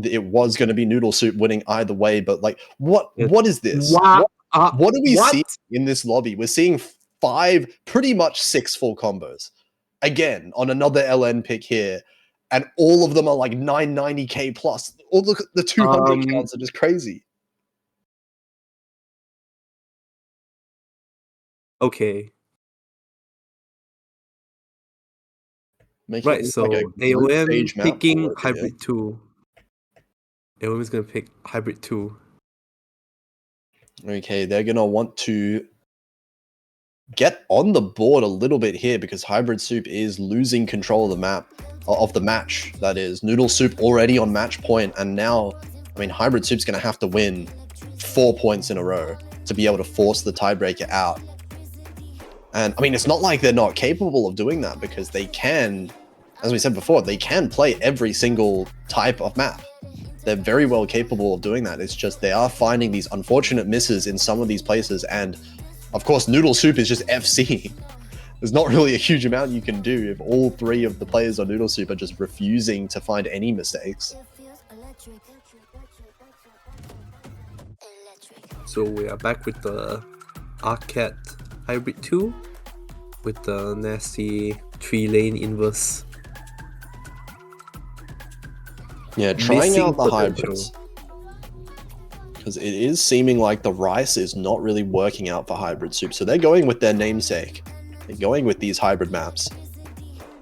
it was going to be Noodle Soup winning either way. But like, what is this? What do we see in this lobby? We're seeing 5, pretty much 6 full combos. Again, on another LN pick here. And all of them are like 990k plus. Oh, look at the 200 counts are just crazy. Okay. Making right, so like AOM picking Hybrid 2. AOM is going to pick Hybrid 2. Okay, they're going to want to get on the board a little bit here because Hybrid Soup is losing control of the map. Of the match, that is. Noodle Soup already on match point, and now, I mean, Hybrid Soup's going to have to win 4 points in a row to be able to force the tiebreaker out. And, I mean, it's not like they're not capable of doing that because they can, as we said before, they can play every single type of map. They're very well capable of doing that. It's just they are finding these unfortunate misses in some of these places, and, of course, Noodle Soup is just FC. There's not really a huge amount you can do if all 3 of the players on Noodle Soup are just refusing to find any mistakes. So we are back with the Arcade Hybrid 2 with the nasty 3-lane inverse. Yeah, trying missing out the potential. hybrids. Because it is seeming like the rice is not really working out for hybrid soup. So they're going with their namesake. They're going with these hybrid maps.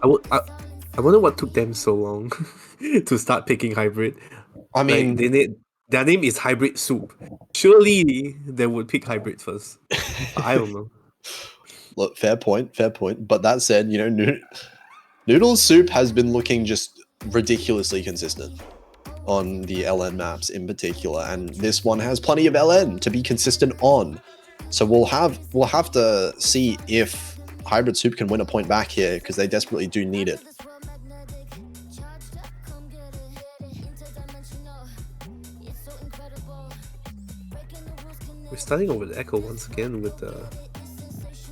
I wonder what took them so long to start picking hybrid. I mean, their name is Hybrid Soup. Surely they would pick hybrid first. But I don't know. look, fair point, fair point. But that said, you know, Noodle Soup has been looking just ridiculously consistent on the LN maps in particular, and this one has plenty of LN to be consistent on. So we'll have to see if Hybrid Soup can win a point back here, because they desperately do need it. We're starting over the Echo once again with the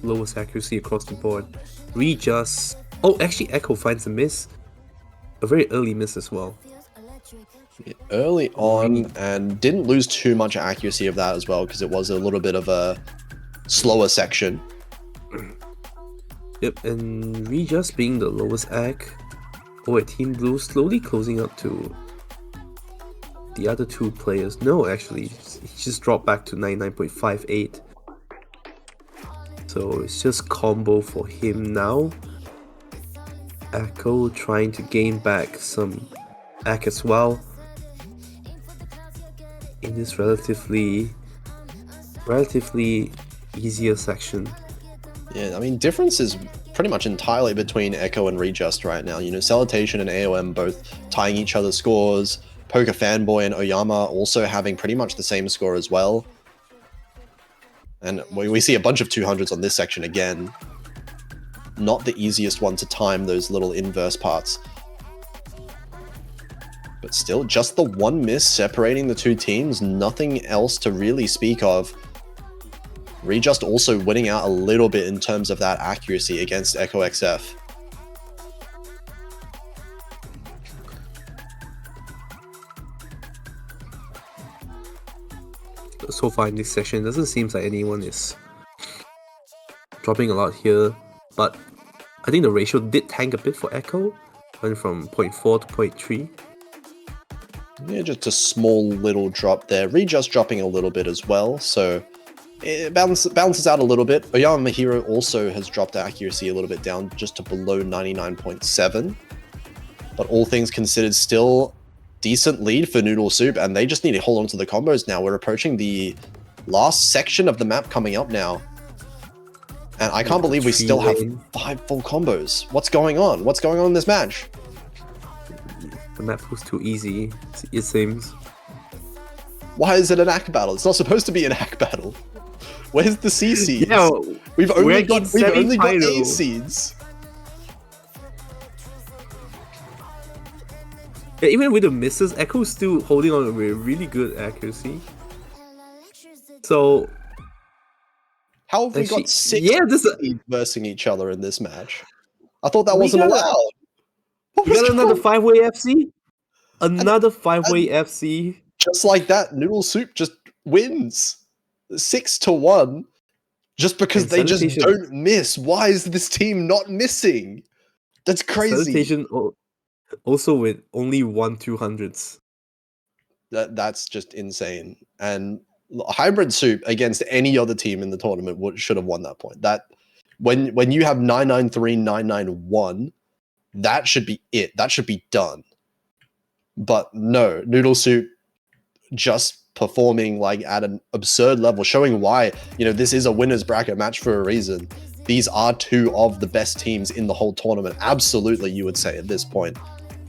lowest accuracy across the board. Readjust. Oh, actually, Echo finds a miss. A very early miss as well. Early on, and didn't lose too much accuracy of that as well, because it was a little bit of a slower section. Yep, and Readjust being the lowest ac. Oh, Team Blue slowly closing up to the other two players. No, actually, he just dropped back to 99.58. So it's just combo for him now. Echo trying to gain back some ac as well in this relatively easier section. Yeah, I mean, difference is pretty much entirely between Echo and Readjust right now. You know, Salutation and AOM both tying each other's scores. Poker Fanboy and Oyama also having pretty much the same score as well. And we see a bunch of 200s on this section again. Not the easiest one to time those little inverse parts. But still, just the one miss separating the two teams, nothing else to really speak of. Readjust also winning out a little bit in terms of that accuracy against Echo XF. So far in this session, it doesn't seem like anyone is dropping a lot here, but I think the ratio did tank a bit for Echo, went from 0.4 to 0.3. Yeah, just a small little drop there. Readjust dropping a little bit as well, so it balances out a little bit. Oyama Hero also has dropped accuracy a little bit down, just to below 99.7. But all things considered, still decent lead for Noodle Soup, and they just need to hold on to the combos now. We're approaching the last section of the map coming up now. And I can't believe we still have 5 full combos. What's going on? What's going on in this match? The map was too easy, it seems. Why is it an ACK battle? It's not supposed to be an ACK battle. Where's the C seeds? Yeah, we've only got semi-final. A seeds. Yeah, even with the misses, Echo's still holding on with really good accuracy. So how have we got 6 seeds versing each other in this match? I thought that wasn't allowed. We got another 5-way FC? Another 5-way FC? Just like that, Noodle Soup just wins 6-1 just because they just don't miss. Why is this team not missing? That's crazy. Salutation also with only 1 200s. That's just insane. And Hybrid Soup against any other team in the tournament should have won that point. That when you have 993, 991, that should be it. That should be done. But no, Noodle Soup just performing like at an absurd level, showing why, you know, this is a winner's bracket match for a reason. These are 2 of the best teams in the whole tournament. Absolutely, you would say at this point.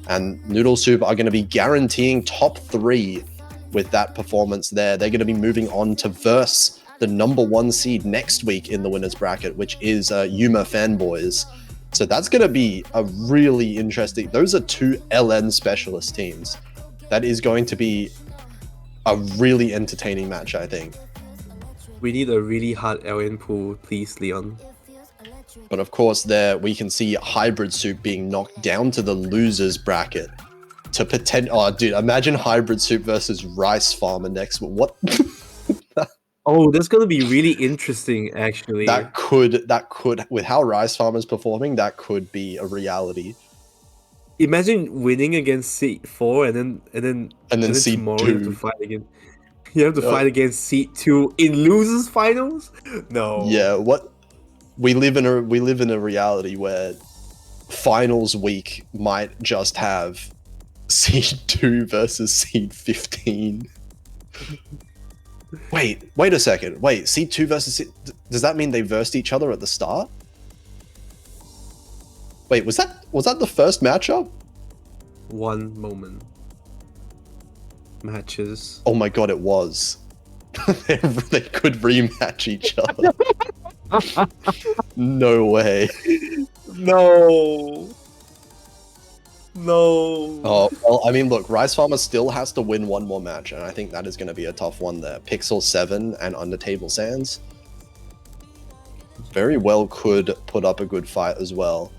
And Noodle Soup are going to be guaranteeing top 3 with that performance there. They're going to be moving on to verse the #1 seed next week in the winner's bracket, which is Yuma Fanboys. So that's going to be a really interesting... Those are 2 LN specialist teams. That is going to be a really entertaining match, I think. We need a really hard LN pool, please, Leon. But of course, there we can see Hybrid Soup being knocked down to the losers bracket to pretend. Oh, dude, imagine Hybrid Soup versus Rice Farmer next. What? Oh, that's gonna be really interesting, actually. That could, with how Rice Farmer's performing, that could be a reality. Imagine winning against seed 4 And then seed tomorrow you have to 2. fight again. You have to Uh, fight against seed 2 in losers finals? No. yeah, what we live in a reality where finals week might just have seed 2 versus seed 15. Wait a second. Wait, seed 2 versus does that mean they versed each other at the start? Wait, was that the first matchup? One moment. Matches. Oh my god, it was. They could rematch each other. No way. No. No. Oh, well, I mean, look, Rice Farmer still has to win one more match, and I think that is going to be a tough one there. Pixel 7 and Undertable Sands very well could put up a good fight as well.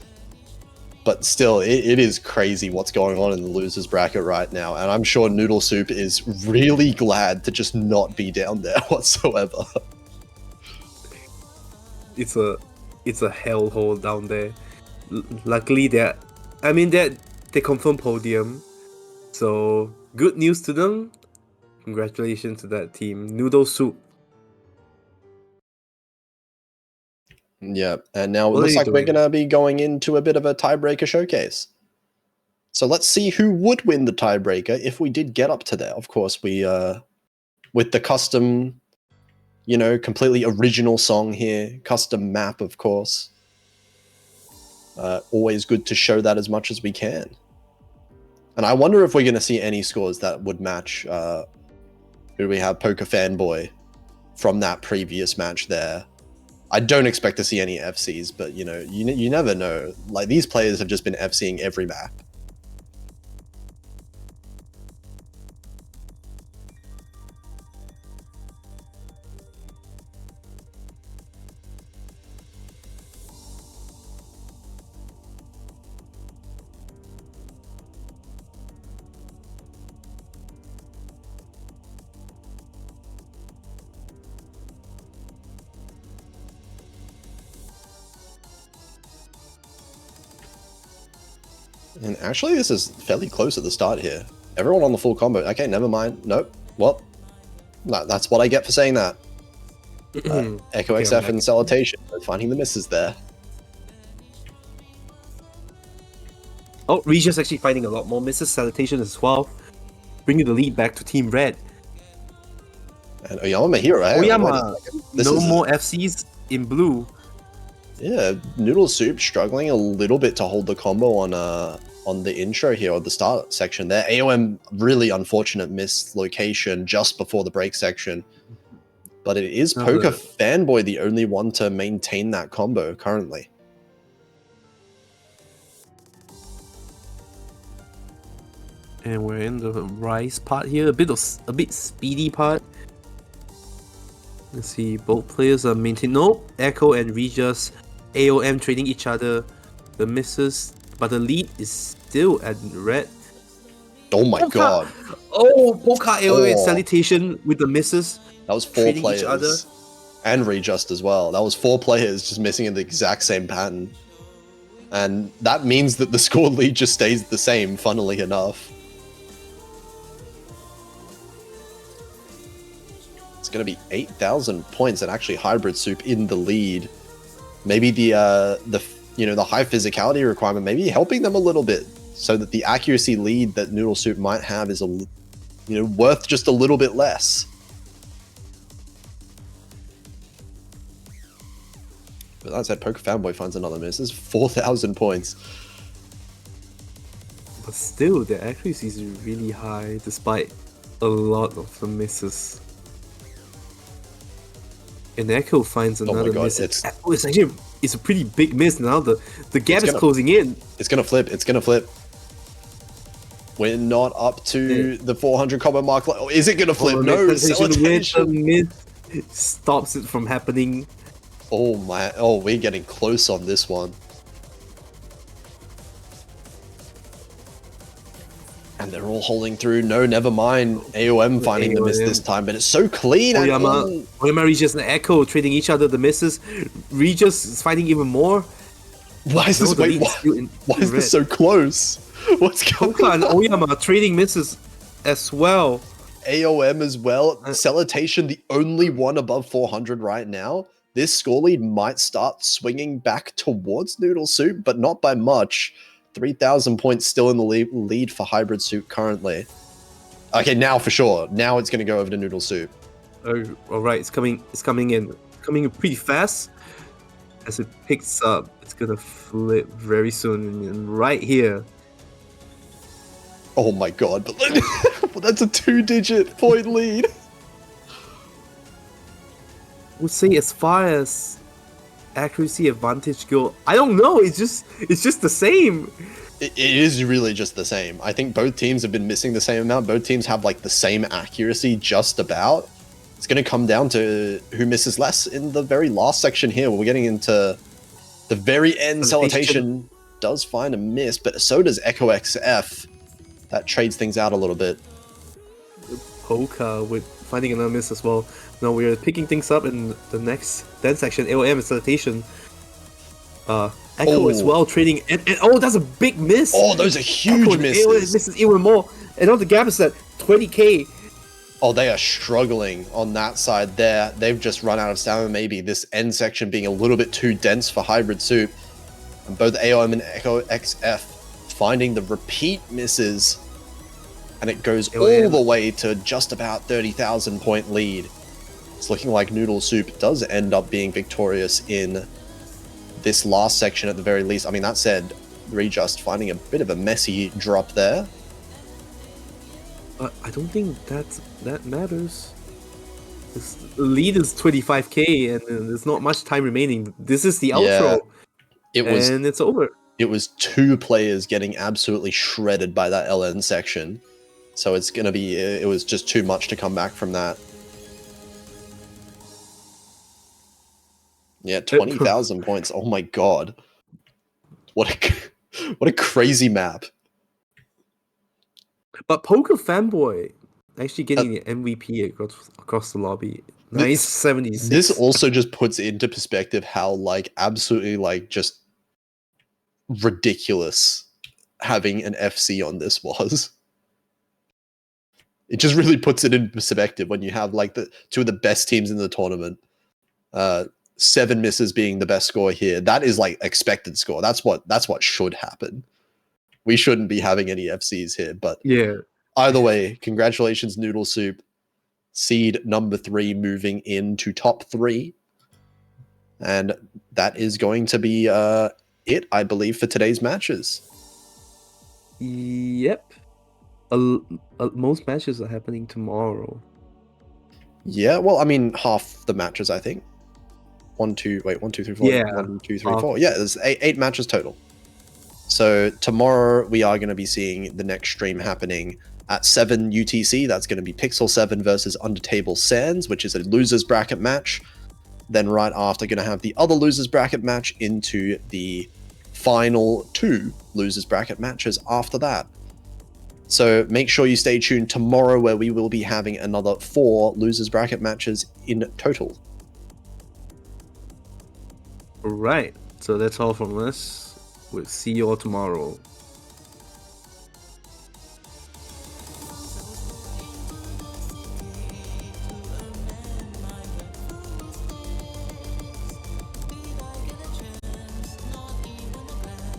But still, it is crazy what's going on in the losers bracket right now, and I'm sure Noodle Soup is really glad to just not be down there whatsoever. It's a hellhole down there. Luckily, they confirmed podium, so good news to them. Congratulations to that team, Noodle Soup. Yeah, and now it What are looks you like we're doing? going to be going into a bit of a tiebreaker showcase. So let's see who would win the tiebreaker if we did get up to there. Of course, we with the custom, completely original song here, custom map, of course. Always good to show that as much as we can. And I wonder if we're going to see any scores that would match who do we have, Poker Fanboy, from that previous match there. I don't expect to see any FCs, but you never know. Like, these players have just been FCing every map. And actually, this is fairly close at the start here. Everyone on the full combo. Okay, never mind. Nope. Well, that's what I get for saying that. Echo XF and Salutation, finding the misses there. Oh, Regis actually finding a lot more misses. Salutation as well, bringing the lead back to Team Red. And Oyama Hero. Oyama, no more FCs in blue. Yeah, Noodle Soup struggling a little bit to hold the combo on the intro here, or the start section there. AOM, really unfortunate missed location just before the break section. But it is Poker Fanboy the only one to maintain that combo currently. And we're in the Rice part here, a bit speedy part. Let's see, both players are maintaining. No, Echo and Regis, AOM trading each other the misses, but the lead is still at Red. Oh my god. Oh, Poker AOM and Salutation with the misses. That was 4 players. Each other. And Rejust as well. That was 4 players just missing in the exact same pattern. And that means that the score lead just stays the same, funnily enough. It's going to be 8,000 points, and actually Hybrid Soup in the lead. Maybe the high physicality requirement maybe helping them a little bit, so that the accuracy lead that Noodle Soup might have is worth just a little bit less. But that said, Poker Fanboy finds another miss. This is 4,000 points. But still, the accuracy is really high despite a lot of the misses. And Echo finds another miss. It's a pretty big miss now. The gap is closing in. It's gonna flip. It's gonna flip. We're not up to the 400 combo mark. Oh, is it gonna flip? No, Salutation miss stops it from happening. Oh my! Oh, we're getting close on this one. And they're all holding through. No, never mind. AOM finding the miss this time, but it's so clean. Oyama, Regis, and Echo trading each other the misses. Regis is fighting even more. Why is this? Why is this so close? What's going Poka and on? Oyama trading misses as well. AOM as well. Salutation, the only one above 400 right now. This score lead might start swinging back towards Noodle Soup, but not by much. 3,000 points still in the lead for Hybrid Soup currently. Okay, now for sure. Now it's going to go over to Noodle Soup. All right, it's coming in pretty fast. As it picks up, it's gonna flip very soon, and right here. Oh my god, but that's a 2-digit point lead. Would say as far as accuracy advantage go, I don't know. It's just the same. It is really just the same. I think both teams have been missing the same amount. Both teams have like the same accuracy just about. It's going to come down to who misses less in the very last section here. We're getting into the very end. Salutation does find a miss, but so does Echo XF. That trades things out a little bit. Poka with finding another miss as well. Now we are picking things up in the next 10 section. AOM and Salutation. Echo as well trading, and oh, that's a big miss. Oh, those are huge Echo misses. AOM misses even more, and now the gap is at 20k. Oh, they are struggling on that side there. They've just run out of stamina, maybe. This end section being a little bit too dense for Hybrid Soup. And both AOM and Echo XF finding the repeat misses. And it goes all the way to just about 30,000 point lead. It's looking like Noodle Soup does end up being victorious in this last section at the very least. I mean, that said, Rejust finding a bit of a messy drop there. I don't think that matters. The lead is 25k, and there's not much time remaining. This is the outro, and it's over. It was 2 players getting absolutely shredded by that LN section, so it's gonna be. It was just too much to come back from that. Yeah, 20,000 points. Oh my god, what a crazy map. But Poker Fanboy actually getting the MVP across the lobby. Nice 76. This also just puts into perspective how like absolutely like just ridiculous having an FC on this was. It just really puts it in perspective when you have like the 2 of the best teams in the tournament. 7 misses being the best score here. That is like expected score. That's what should happen. We shouldn't be having any FCs here, but yeah. Either way, congratulations, Noodle Soup. Seed number 3 moving into top 3. And that is going to be it, I believe, for today's matches. Yep. Most matches are happening tomorrow. Yeah, well, I mean, half the matches, I think. 1, 2, 3, 4. Yeah. 1, 2, 3, 4. Yeah, there's 8 matches total. So tomorrow we are going to be seeing the next stream happening at 7 UTC. That's going to be Pixel 7 versus Undertable Sands, which is a losers bracket match. Then right after, going to have the other losers bracket match into the final 2 losers bracket matches after that. So make sure you stay tuned tomorrow, where we will be having another 4 losers bracket matches in total. All right. So that's all from us. We'll see you all tomorrow.